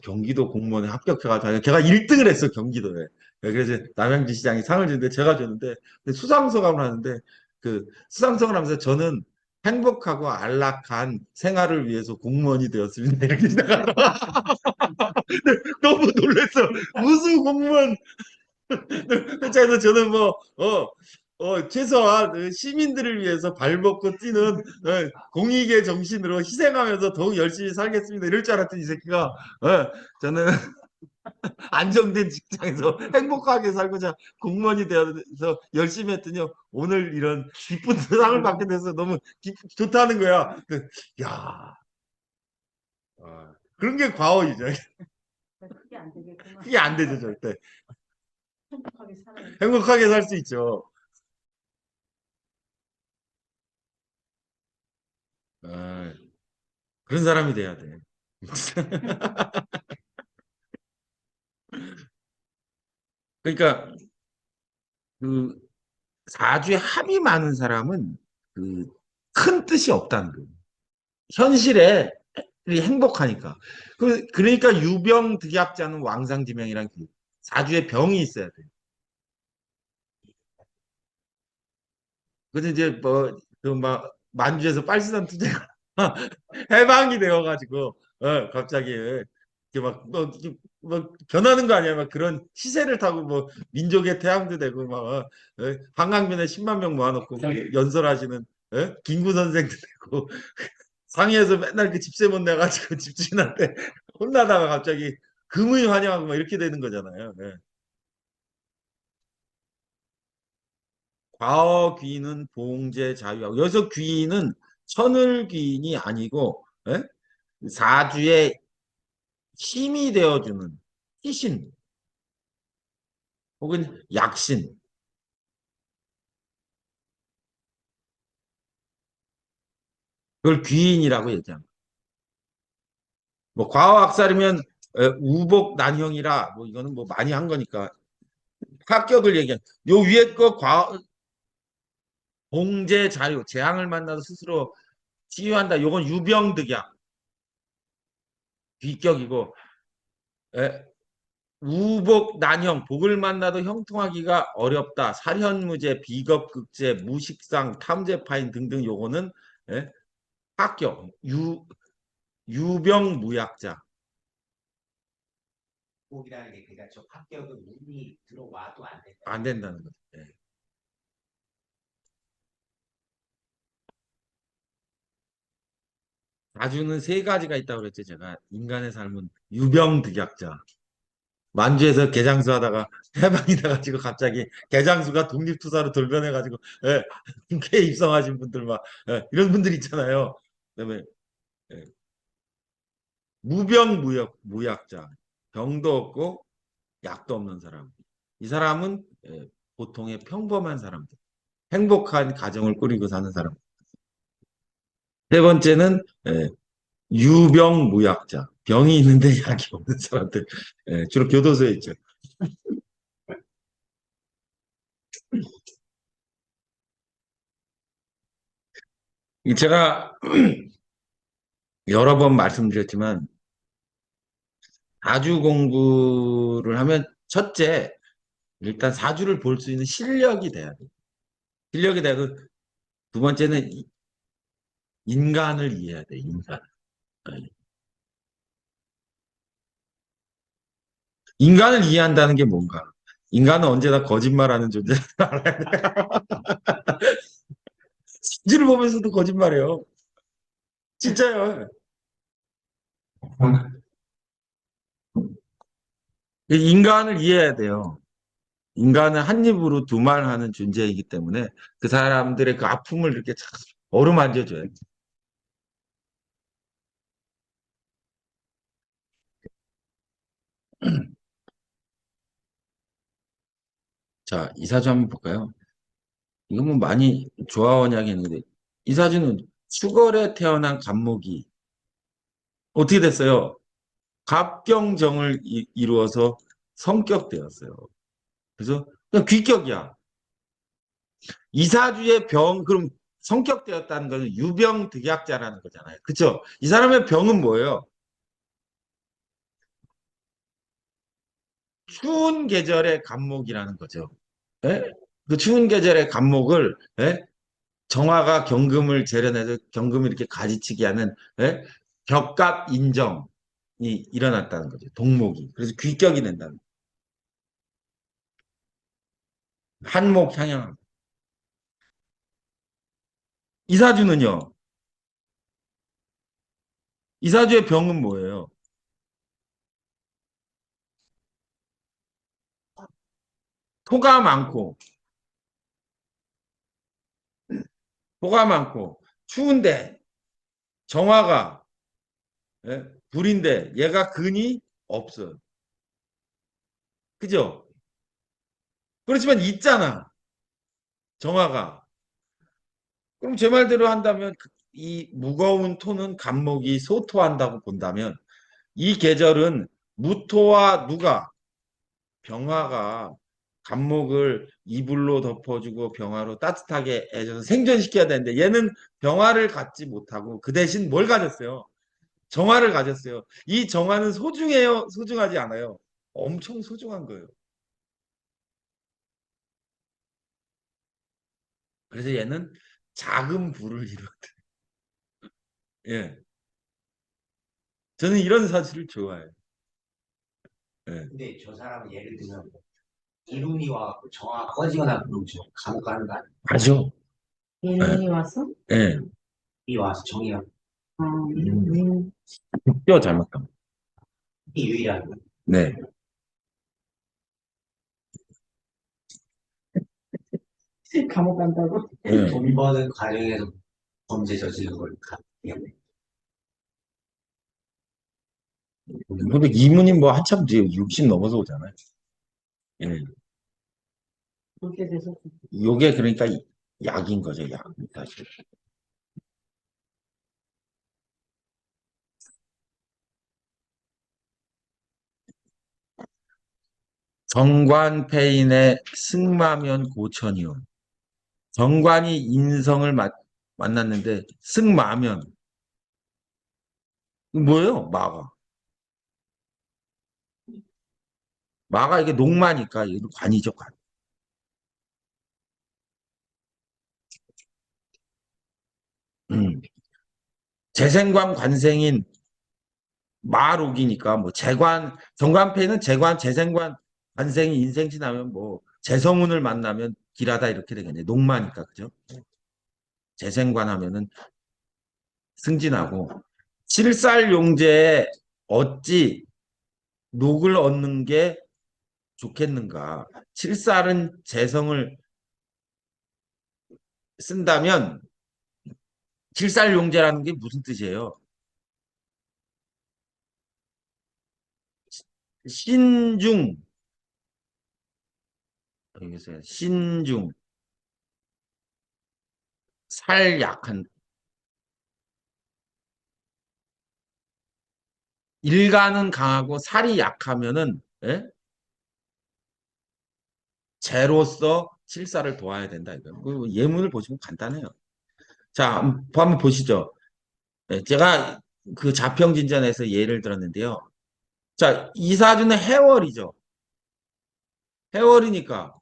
경기도 공무원에 합격해가지고 걔가 1등을 했어 경기도에. 네, 그래서 남양주 시장이 상을 주는데 제가 줬는데 근데 수상소감을 하는데 그 수상소감을 하면서 저는 행복하고 안락한 생활을 위해서 공무원이 되었습니다. 이렇게 시작하더라. 너무 놀랐어. 무슨 공무원 그래서 저는 뭐, 최소한 시민들을 위해서 발벗고 뛰는 공익의 정신으로 희생하면서 더욱 열심히 살겠습니다. 이럴 줄 알았더니 이 새끼가, 저는 안정된 직장에서 행복하게 살고자 공무원이 되어서 열심히 했더니요. 오늘 이런 기쁜 상을 받게 돼서 너무 좋다는 거야. 야, 그런 게 과오이죠. 그게 안 되겠구만. 그게 안 되죠, 절대. 행복하게 살아요. 행복하게 살 수 있죠. 아, 그런 사람이 돼야 돼. 그러니까 그 사주에 합이 많은 사람은 그 큰 뜻이 없다는 거예요. 현실에 행복하니까. 그러니까 유병득약자는 왕상지명이란 그 사주에 병이 있어야 돼요. 근데 이제 뭐 그 막 만주에서 빨수산 투쟁가 해방이 되어가지고 갑자기 이렇게 뭐 변하는 거 아니야? 막 그런 시세를 타고 뭐 민족의 태양도 되고 막 한강변에 10만 명 모아놓고 연설하시는 김구 선생도 되고 상해에서 맨날 그 집세 못 내가지고 집주인한테 혼나다가 갑자기 금의 환영하고 막 이렇게 되는 거잖아요. 예. 과어귀인은 봉제 자유하고 여기서 귀인은 천을귀인이 아니고 사주의 힘이 되어주는 희신 혹은 약신 그걸 귀인이라고 얘기합니다. 뭐 과어학살이면 우복 난형이라 뭐 이거는 뭐 많이 한 거니까 합격을 얘기한 요 위에 거 봉제 자유 재앙을 만나서 스스로 치유한다. 요건 유병득약 비격이고 우복 난형 복을 만나도 형통하기가 어렵다. 살현무제 비겁극제 무식상 탐제파인 등등 요거는 예? 합격 유병무약자 복이라는 게 그러니까 저 합격은 운이 들어와도 안 된다. 안 된다는 거죠. 예. 사주는 세 가지가 있다고 그랬죠. 제가 인간의 삶은 유병득약자 만주에서 개장수 하다가 해방이 돼가지고 갑자기 개장수가 독립투사로 돌변해가지고 국회에 입성하신 분들 막 이런 분들 있잖아요. 그다음에 예, 무병무약자 병도 없고 약도 없는 사람. 이 사람은 보통의 평범한 사람들. 행복한 가정을 꾸리고 사는 사람. 세 번째는 유병무약자. 병이 있는데 약이 없는 사람들. 주로 교도소에 있죠. 제가 여러 번 말씀드렸지만 사주 공부를 하면 첫째 일단 사주를 볼 수 있는 실력이 돼야 돼. 실력이 되고 두 번째는 인간을 이해해야 돼. 인간. 인간을 이해한다는 게 뭔가? 인간은 언제나 거짓말하는 존재를 알아야 돼. 사주를 보면서도 거짓말해요. 진짜요. 인간을 이해해야 돼요. 인간은 한 입으로 두 말 하는 존재이기 때문에 그 사람들의 그 아픔을 이렇게 참 어루만져줘요. 자, 이 사주 한번 볼까요? 이거 뭐 많이 조화원이 하겠는데 이 사주는 수걸에 태어난 갑목이 어떻게 됐어요? 갑경정을 이루어서 성격되었어요. 그래서 그냥 귀격이야. 이사주의 병, 그럼 성격되었다는 것은 유병득약자라는 거잖아요. 그렇죠? 이 사람의 병은 뭐예요? 추운 계절의 간목이라는 거죠. 예? 그 추운 계절의 간목을 예? 정화가 경금을 재련해서 경금을 이렇게 가지치게 하는 예? 벽갑 인정이 일어났다는 거죠. 동목이. 그래서 귀격이 된다는 거예요. 한목 향양. 이사주는요. 이사주의 병은 뭐예요? 토가 많고 토가 많고 추운데 정화가 예? 불인데 얘가 근이 없어요. 그죠? 그렇지만 있잖아. 정화가. 그럼 제 말대로 한다면 이 무거운 토는 간목이 소토한다고 본다면 이 계절은 무토와 누가 병화가 간목을 이불로 덮어주고 병화로 따뜻하게 해줘서 생존시켜야 되는데 얘는 병화를 갖지 못하고 그 대신 뭘 가졌어요? 정화를 가졌어요. 이 정화는 소중해요? 소중하지 않아요? 엄청 소중한 거예요. 그래서 얘는 작은 부를 이룬. 예. 저는 이런 사실을 좋아해요. 예. 근데 저 사람은 예를 들면 이룬이 와갖고 정화 꺼지거나 그러면 저 감옥 가는 거 아니야? 맞죠? 예. 이름이 왔어? 예. 이 와서 정의가 아, 뼈 잘못감. 이 유일한 거. 네. 감옥 간다고? 예. 돈 버는 과정에서 범죄 저지른 걸 때문에. 근데 이문이 뭐 한참 뒤에 60 넘어서 오잖아요. 예. 그렇게 돼서 요게 그러니까 약인 거죠, 약. 사실. 정관패인의 승마면 고천이요. 정관이 인성을 만났는데 승마면 이거 뭐예요? 마가. 마가 이게 녹마니까 이거 관이죠, 관. 음. 재생관 관생인 마록이니까 뭐 재관 정관패는 재관 재생관 관생이 인생 지나면 뭐 재성운을 만나면 길하다 이렇게 되겠네. 녹마니까 그죠? 재생관 하면은 승진하고 칠살용제에 어찌 녹을 얻는 게 좋겠는가? 칠살은 재성을 쓴다면 칠살용제라는 게 무슨 뜻이에요? 신중 여기 있어요. 신중 살 약한 일간은 강하고 살이 약하면은 예? 재로서 칠사를 도와야 된다 이거. 그 예문을 보시면 간단해요. 자, 한번 보시죠. 예, 제가 그 자평진전에서 예를 들었는데요. 자, 이사주는 해월이죠. 해월이니까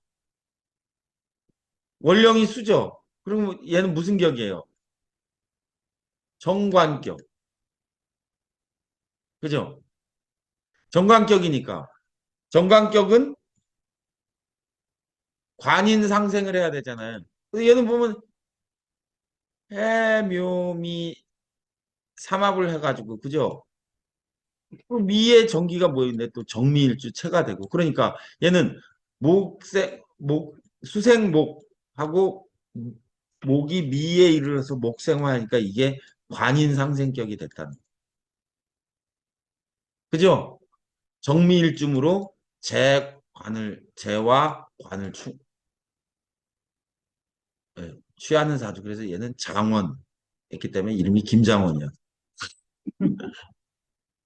월령이 수죠. 그러면 얘는 무슨 격이에요? 정관격. 그죠? 정관격이니까 정관격은 관인 상생을 해야 되잖아요. 근데 얘는 보면 해묘미 삼합을 해가지고 그죠? 그럼 미의 정기가 뭐였네? 또 정미일주 체가 되고 그러니까 얘는 수생목하고 목이 미에 이르러서 목생화하니까 이게 관인상생격이 됐다는 거죠. 그죠? 정미일주므로 재와 관을 취하는 사주. 그래서 얘는 장원했기 때문에 이름이 김장원이야.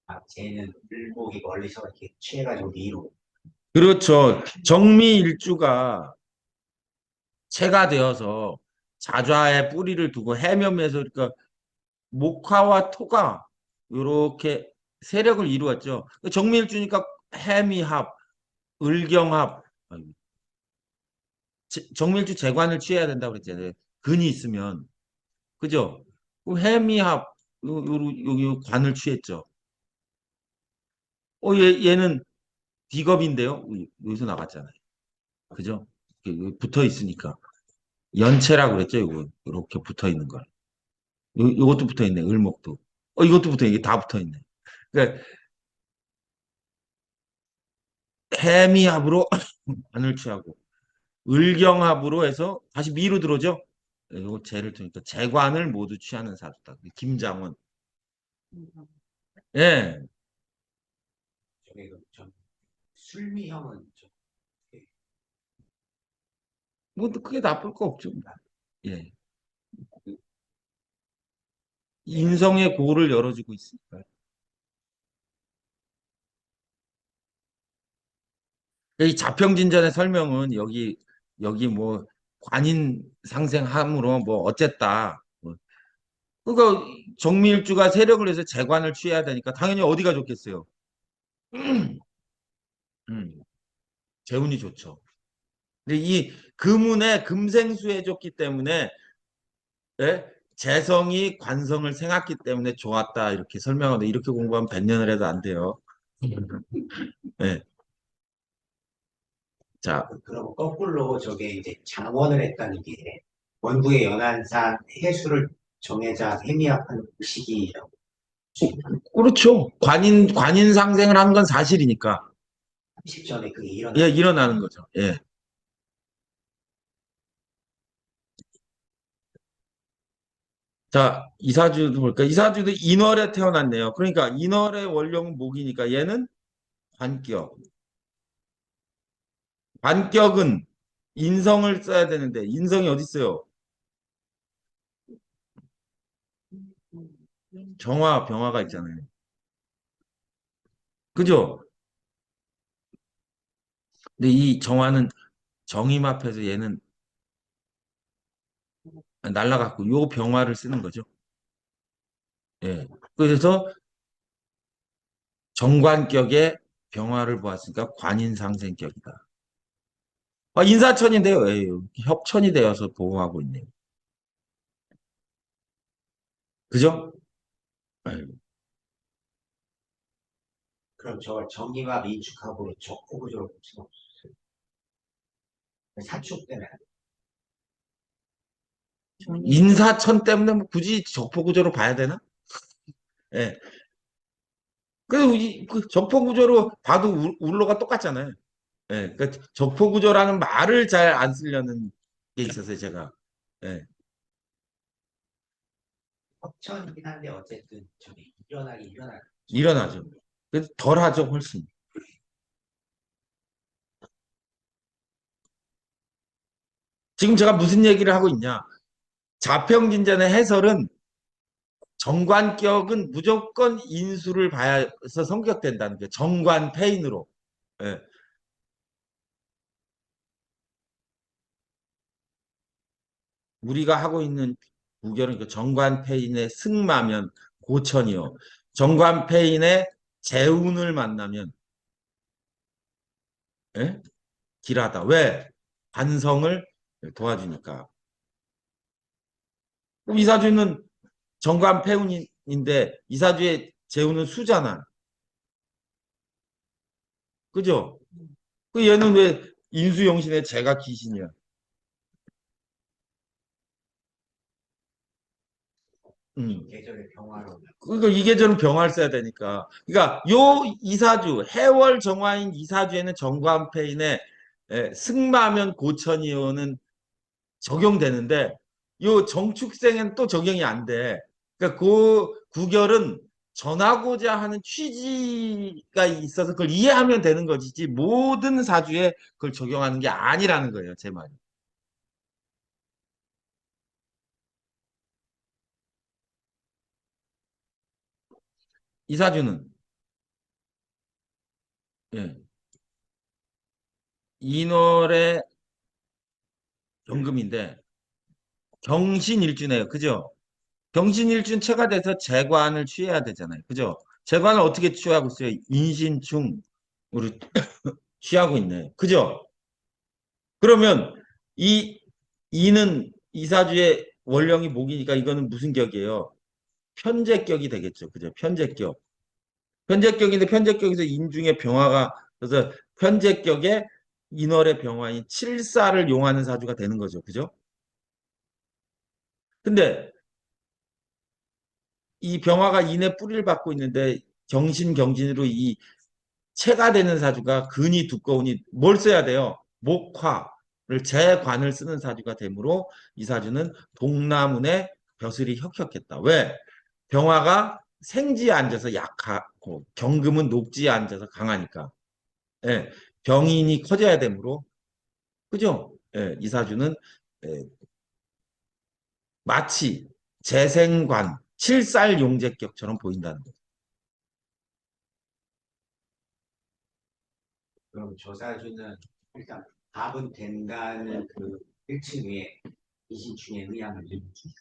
아, 쟤는 을목이 멀리서 이렇게 취해가지고 위로. 그렇죠. 정미일주가 체가 되어서 자좌에 뿌리를 두고 해면에서 그러니까 목화와 토가 이렇게 세력을 이루었죠. 정미일주니까 해미합, 을경합, 정밀주 재관을 취해야 된다고 그랬잖아요. 근이 있으면. 그죠? 해미합, 요 관을 취했죠. 얘는 D겁인데요. 여기서 나갔잖아요. 그죠? 붙어 있으니까. 연체라고 그랬죠. 이렇게 붙어 있는 걸. 요것도 붙어 있네. 을목도. 이것도 붙어 있네. 이게 다 붙어 있네. 그러니까 해미합으로 관을 취하고 을경합으로 해서 다시 미로 들어오죠. 이거 재를 두니까 재관을 모두 취하는 사주다. 김장원. 예. 저게 좀 술미형은 좀 뭐 크게 나쁠 거 없죠. 예. 인성의 고를 열어주고 있으니까. 이 자평진전의 설명은 여기 뭐 관인 상생함으로 뭐 어쨌다. 그러니까 정미일주가 세력을 해서 재관을 취해야 되니까 당연히 어디가 좋겠어요. 음, 재운이 좋죠. 근데 이 금운에 금생수해 줬기 때문에 예? 재성이 관성을 생았기 때문에 좋았다 이렇게 설명하는데 이렇게 공부하면 100년을 해도 안 돼요. 예. 자, 그럼 거꾸로 저게 이제 장원을 했다는 게 원국의 연한산 해수를 정해자 해미합하는 시기라고. 그렇죠. 관인 상생을 한 건 사실이니까. 30전에 그게 예, 일어나는 거죠. 일어나는 거죠. 예. 자, 이사주도 볼까? 이사주도 인월에 태어났네요. 그러니까 인월의 원령은 목이니까 얘는 관격. 관격은 인성을 써야 되는데 인성이 어디 있어요? 정화, 병화가 있잖아요. 그죠? 근데 이 정화는 정임 앞에서 얘는 날라갔고 요 병화를 쓰는 거죠. 예. 그래서 정관격의 병화를 보았으니까 관인상생격이다. 인사천인데요. 에이, 협천이 되어서 보호하고 있네요. 그죠? 에이, 그럼 저걸 정기합 인축하고 적호구조로 볼 수가 없어요. 사축 때문에 인사천 때문에 뭐 굳이 적포구조로 봐야 되나? 예. 그 적포구조로 봐도 울로가 똑같잖아요. 예. 그 적포구조라는 말을 잘 안 쓰려는 게 있어서요, 제가. 예. 협천이긴 한데 어쨌든 저게 일어나긴. 일어나죠. 그래서 덜 하죠, 훨씬. 지금 제가 무슨 얘기를 하고 있냐? 자평진전의 해설은 정관격은 무조건 인수를 봐서 성격된다는 게 정관 패인으로. 예. 우리가 하고 있는 구결은 그 정관 패인의 승마면 고천이요. 정관 패인의 재운을 만나면 예? 길하다. 왜? 반성을 도와주니까. 그럼 이사주는 정관 패운인데 이사주의 재운은 수잖아. 그죠? 그 얘는 왜 인수용신의 제가 귀신이야? 음. 계절의 평화로. 그러니까 이게 저는 병화를 써야 되니까. 그러니까 요 이사주 해월 정화인 이사주에는 정관패인의 승마면 고천이요는 적용되는데 요 정축생은 또 적용이 안 돼. 그러니까 그 구결은 전하고자 하는 취지가 있어서 그걸 이해하면 되는 거지 모든 사주에 그걸 적용하는 게 아니라는 거예요. 제 말이. 이사주는 예. 인월의 경금인데 경신일주네요. 그죠? 경신일주는 체가 돼서 재관을 취해야 되잖아요. 그죠? 재관을 어떻게 취하고 있어요? 인신충으로 취하고 있네. 그죠? 그러면 이 이는 이사주의 원령이 목이니까 이거는 무슨 격이에요? 편제격이 되겠죠. 그죠? 편제격. 편제격인데 편제격에서 인중의 병화가 그래서 편제격에 인월의 병화인 칠사를 용하는 사주가 되는 거죠. 그죠? 근데 이 병화가 인의 뿌리를 받고 있는데 경신경진으로 이 체가 되는 사주가 근이 두꺼우니 뭘 써야 돼요? 목화를 재관을 쓰는 사주가 되므로 이 사주는 동나문의 벼슬이 혁혁했다. 왜? 병화가 생지에 앉아서 약하고 경금은 녹지에 앉아서 강하니까. 예, 병인이 커져야 되므로 그죠? 예, 이 사주는 예, 마치 재생관 칠살용제격처럼 보인다는 거죠. 그럼 조사주는 일단 밥은 된다는 그 1층 위에 이신충의 의향을 일으키죠.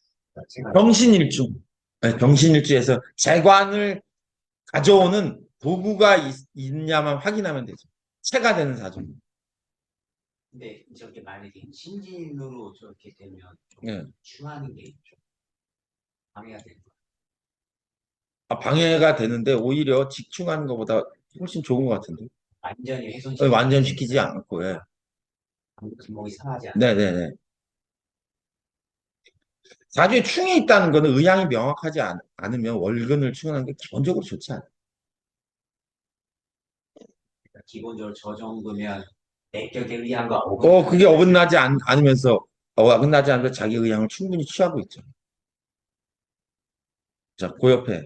제가 병신일주. 네, 병신일주에서 재관을 가져오는 도구가 있냐만 확인하면 되죠. 체가 되는 사주입니다. 근데 저게 만약에 신진으로 저렇게 되면 좀 예. 충하는 게 있죠. 방해가 되는 거예요. 방해가 되는데 오히려 직충하는 것보다 훨씬 좋은 것 같은데. 완전히 훼손시키는 완전 시키지 않고. 예. 목이 상하지 않아요. 네네네. 사주에 충이 있다는 것은 의향이 명확하지 않으면 월근을 충하는 게 기본적으로 좋지 않아요. 그러니까 기본적으로 저 정도면 내격의 의향과 그게 어긋나지 않으면서 어긋나지 않으면서 자기 의향을 충분히 취하고 있죠. 자, 그 옆에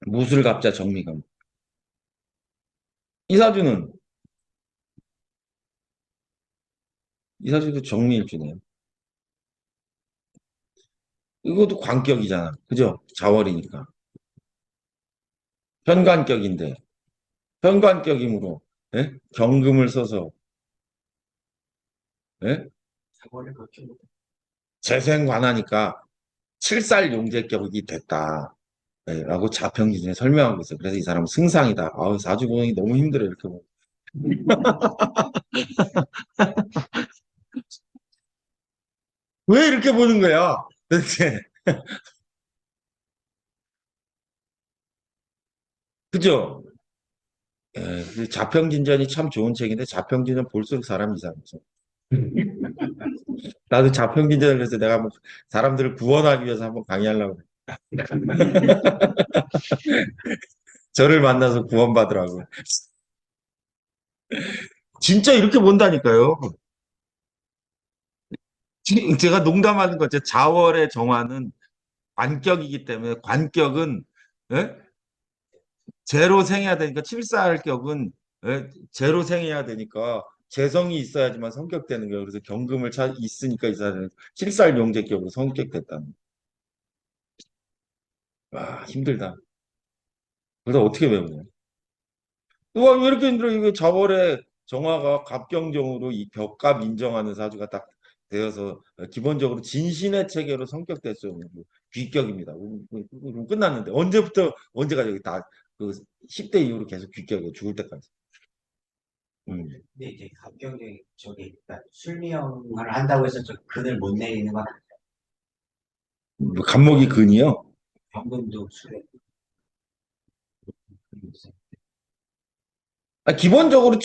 무술갑자 정미감. 이 사주는 이 사주도 정미일주네요. 이것도 관격이잖아. 그죠? 자월이니까. 현관격인데 현관격이므로 예? 경금을 써서 예? 사고를 그렇게 못 재생관하니까 칠살용제격이 됐다. 예, 라고 자평기준에 설명하고 있어요. 그래서 이 사람은 승상이다. 아우, 사주 보기 너무 힘들어 이렇게 보면. 왜 이렇게 보는 거야? 도대체. 그죠? 예, 그 자평진전이 참 좋은 책인데 자평진전 볼수록 사람이 이상해져. 나도 자평진전을 해서 내가 한번 사람들을 구원하기 위해서 한번 강의하려고 그래. 저를 만나서 구원받으라고. 진짜 이렇게 본다니까요. 제가 농담하는 거죠. 자월의 정화는 관격이기 때문에 관격은 예? 제로 생해야 되니까 칠사할 격은 제로 생해야 되니까 재성이 있어야지만 성격되는 거예요. 그래서 경금을 있으니까 이 사람은 칠살 용제격으로 성격됐다는. 와 힘들다. 그래서 어떻게 배우냐? 왜 이렇게 힘들어? 이거 자월의 정화가 갑경정으로 이 격갑 인정하는 사주가 딱 되어서 기본적으로 진신의 체계로 성격됐죠. 귀격입니다. 그럼 끝났는데 언제부터 언제까지 여기 다그 10대 이후로 계속 귀격이에요. 죽을 때까지. 음. 근데 이제 갑경쟁이 저기 그러니까 술미영을 한다고 해서 저 근을 못 내리는 건 뭐 간목이 근이요? 병금도 술에 기본적으로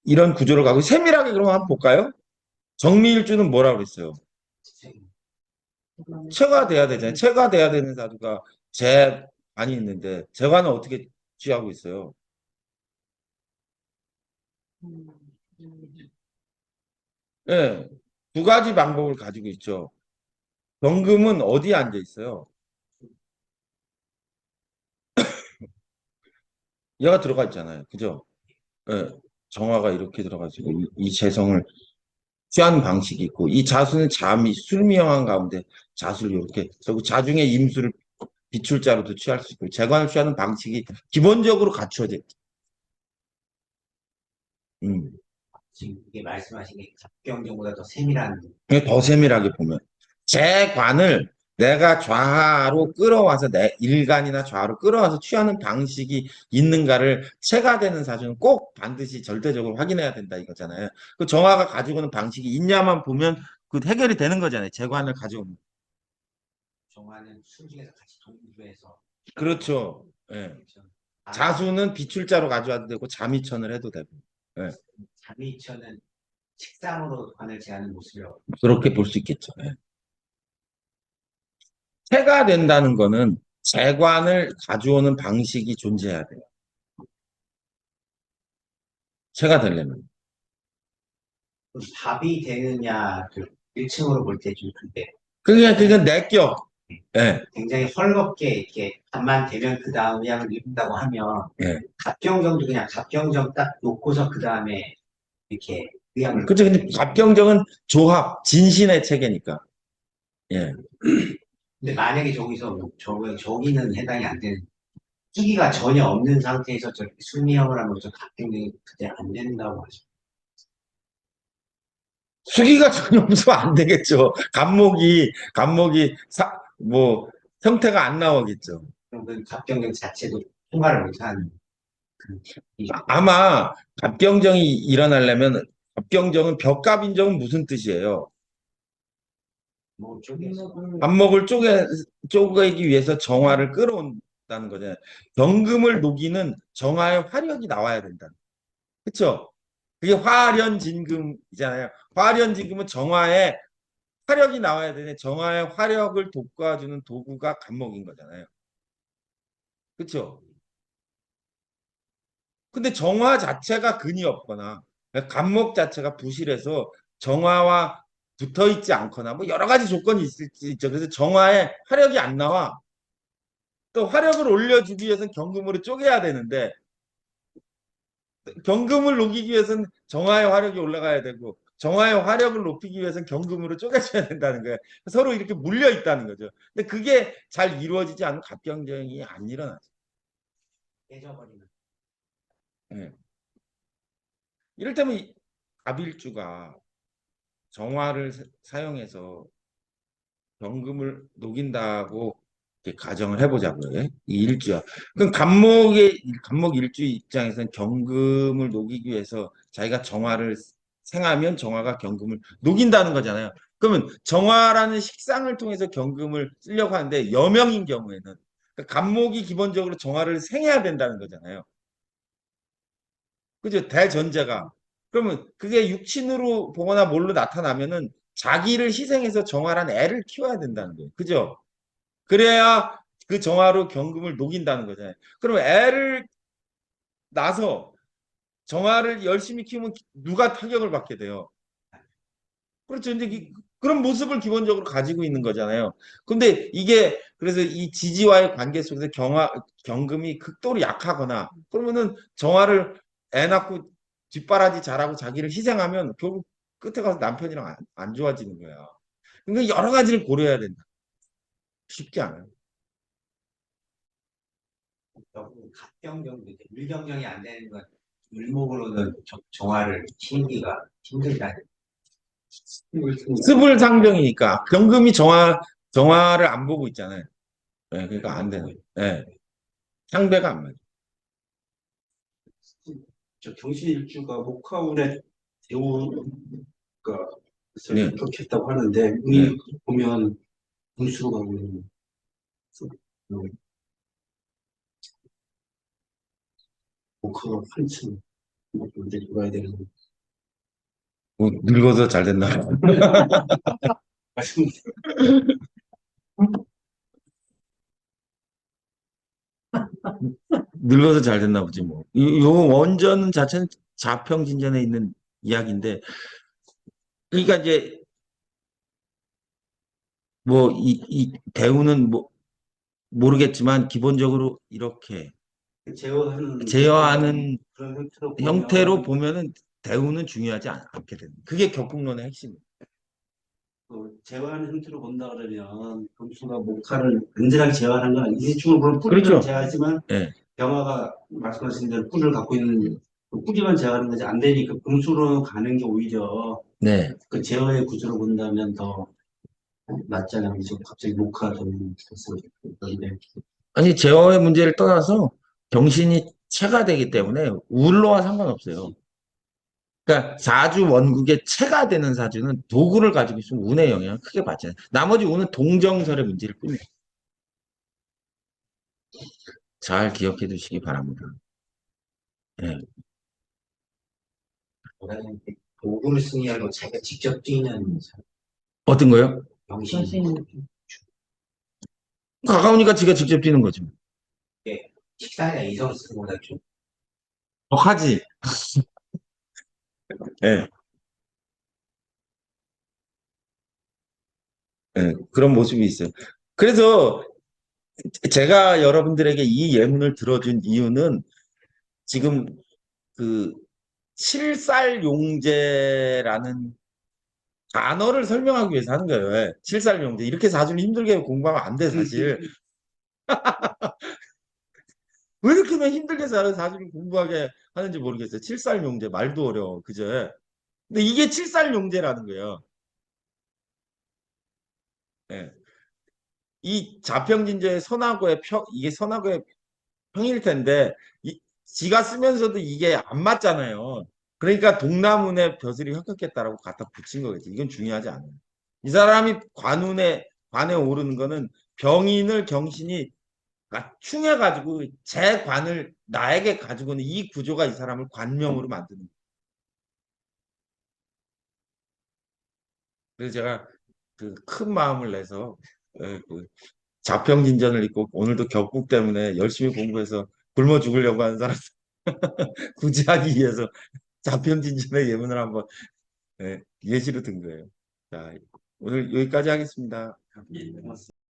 이런 구조를 가고 세밀하게 그럼 한번 볼까요? 정미일주는 뭐라고 그랬어요? 체가 돼야 되잖아요. 체가 돼야 되는 사주가 재관이 있는데 재관은 어떻게 취하고 있어요? 음, 음. 예, 두 가지 방법을 가지고 있죠. 경금은 어디에 앉아 있어요? 얘가 들어가 있잖아요. 그죠? 예, 정화가 이렇게 들어가지고 이 재성을 취하는 방식이 있고 이 자수는 잠이 술미형한 가운데 자수를 이렇게 그리고 자중의 임수를 비출자로도 취할 수 있고 재관을 취하는 방식이 기본적으로 갖춰져 있죠. 음. 지금 이게 말씀하신 게 갑경경보다 더 세밀한. 더 세밀하게 보면 재관을 내가 좌로 끌어와서 내 일간이나 좌로 끌어와서 취하는 방식이 있는가를 체가 되는 사주는 꼭 반드시 절대적으로 확인해야 된다 이거잖아요. 그 정화가 가지고 오는 방식이 있냐만 보면 그 해결이 되는 거잖아요. 재관을 가지고 오는. 정화는 순중에서 같이 동조해서. 그렇죠. 예. 아, 자수는 비출자로 가져와도 되고 잠이천을 해도 되고. 예. 잠이천은 식상으로 관을 제하는 모습이라고. 그렇게 볼 수 있겠죠. 예. 체가 된다는 거는 재관을 가져오는 방식이 존재해야 돼요. 체가 되려면. 답이 되느냐, 1층으로 볼 때 좀 그때 그게 내격. 예, 굉장히 헐겁게 이렇게 답만 되면 그 다음 의학을 읽는다고 하면 예. 갑경정도 그냥 갑경정 딱 놓고서 그 다음에 이렇게 의학을. 그죠. 근데 갑경정은 조합, 진신의 체계니까. 예. 근데 만약에 저기서 저기는 해당이 안 되는, 수기가 전혀 없는 상태에서 저렇게 수미형을 하면 저 갑경정이 그때 안 된다고 하죠. 수기가 전혀 없으면 안 되겠죠. 뭐, 형태가 안 나오겠죠. 그럼 그 갑경정 자체도 통과를 못하는 그, 아마 갑경정이 일어나려면, 갑경정은 벽갑인정은 무슨 뜻이에요? 뭐 쪽에서 안목을 쪼개기 위해서 정화를 끌어온다는 거잖아요. 경금을 녹이는 정화의 화력이 나와야 된다. 그쵸? 그게 화련진금이잖아요. 화련진금은 정화의 화력이 나와야 되는데 정화의 화력을 돋궈주는 도구가 간목인 거잖아요. 그쵸? 근데 정화 자체가 근이 없거나 간목 자체가 부실해서 정화와 붙어 있지 않거나 뭐 여러 가지 조건이 있을 수 있죠. 그래서 정화의 화력이 안 나와. 또 화력을 올려주기 위해서는 경금으로 쪼개야 되는데 경금을 녹이기 위해서는 정화의 화력이 올라가야 되고 정화의 화력을 높이기 위해서는 경금으로 쪼개줘야 된다는 거예요. 서로 이렇게 물려 있다는 거죠. 근데 그게 잘 이루어지지 않으면 갑경쟁이 안 일어나죠. 깨져버리는. 예. 이를테면 갑일주가 정화를 사용해서 경금을 녹인다고 이렇게 가정을 해보자고요. 이 일주야. 그럼 간목 일주 입장에서는 경금을 녹이기 위해서 자기가 정화를 생하면 정화가 경금을 녹인다는 거잖아요. 그러면 정화라는 식상을 통해서 경금을 쓰려고 하는데 여명인 경우에는 그러니까 간목이 기본적으로 정화를 생해야 된다는 거잖아요. 그죠? 대전제가. 그러면 그게 육친으로 보거나 뭘로 나타나면은 자기를 희생해서 정화란 애를 키워야 된다는 거예요. 그죠? 그래야 그 정화로 경금을 녹인다는 거잖아요. 그럼 애를 낳아서 정화를 열심히 키우면 누가 타격을 받게 돼요? 그렇죠. 이제 그런 모습을 기본적으로 가지고 있는 거잖아요. 근데 이게 그래서 이 지지와의 관계 속에서 경금이 극도로 약하거나 그러면은 정화를 애 낳고 뒷바라지 잘하고 자기를 희생하면 결국 끝에 가서 남편이랑 안 좋아지는 거야. 그러니까 여러 가지를 고려해야 된다. 쉽지 않아요. 갑경정도 이제 물경정이 안 되는 건 을목으로는 정화를 키우기가 힘들다. 스불상정이니까 경금이 정화를 안 보고 있잖아요. 네, 그러니까 안 되는. 네, 상배가 안 맞아. 저 경신일주가 목화운에 대우가 네. 좋겠다고 하는데 네. 우리 보면 운수가 보면 목화가 한층 이제 돌아야 되는 뭐 늙어서 잘 됐나? 말씀. 늙어서 잘 됐나 보지 뭐. 요 원전 자체는 자평진전에 있는 이야기인데, 그러니까 이제 뭐 이 대우는 뭐 모르겠지만 기본적으로 이렇게 제어하는 그런 형태로 형태로 보면 보면은 대우는 중요하지 않게 되는. 그게 격국론의 핵심이에요. 제어하는 형태로 본다 그러면 검수가 목화를 완전하게 제어하는 건 아니지. 일종은 물론 뿌리를 그렇죠. 제어하지만 예. 병화가 말씀하신 대로 뿌리를 갖고 있는 그 뿌리만 제어하는 거지 안 되니까 금수로 가는 게 오히려 네. 그 제어의 구조로 본다면 더 낫잖아요. 지금 갑자기 목화 좀 됐을 건데. 아니 제어의 문제를 떠나서 정신이 체가 되기 때문에 울로와 상관없어요. 그러니까 사주 원국의 체가 되는 사주는 도구를 가지고 있으면 운의 영향을 크게 받잖아요. 나머지 운은 동정설의 문제일 뿐이에요. 잘 기억해 두시기 바랍니다. 예. 보다는 도구를 승리하고 자기가 직접 뛰는 어떤 거요? 정신. 정신. 가까우니까 지가 직접 뛰는 거죠. 식사나 이성 쓰는 거보다 좀 하지. 예. 예. 그런 모습이 있어요. 그래서 제가 여러분들에게 이 예문을 들어준 이유는 지금 그 칠살용제라는 단어를 설명하기 위해서 하는 거예요. 왜? 칠살용제. 이렇게 사주를 힘들게 공부하면 안 돼, 사실. 왜 이렇게 힘들게 사주를 공부하게 하는지 모르겠어요. 칠살용제. 말도 어려워. 그죠? 근데 이게 칠살용제라는 거예요. 예. 이 자평진저의 선하고의 이게 선하고의 평일 텐데, 지가 쓰면서도 이게 안 맞잖아요. 그러니까 동남운의 벼슬이 혁혁했다라고 갖다 붙인 거겠지. 이건 중요하지 않아요. 이 사람이 관에 오르는 거는 병인을 경신이 충해가지고 제 관을 나에게 가지고는 이 구조가 이 사람을 관명으로 만드는 거예요. 그래서 제가 그 큰 마음을 내서 그 자평진전을 읽고 오늘도 격국 때문에 열심히 공부해서 굶어 죽으려고 하는 사람 굳이 하기 위해서 자평진전의 예문을 한번 예시로 든 거예요. 자, 오늘 여기까지 하겠습니다. 예, 고맙습니다.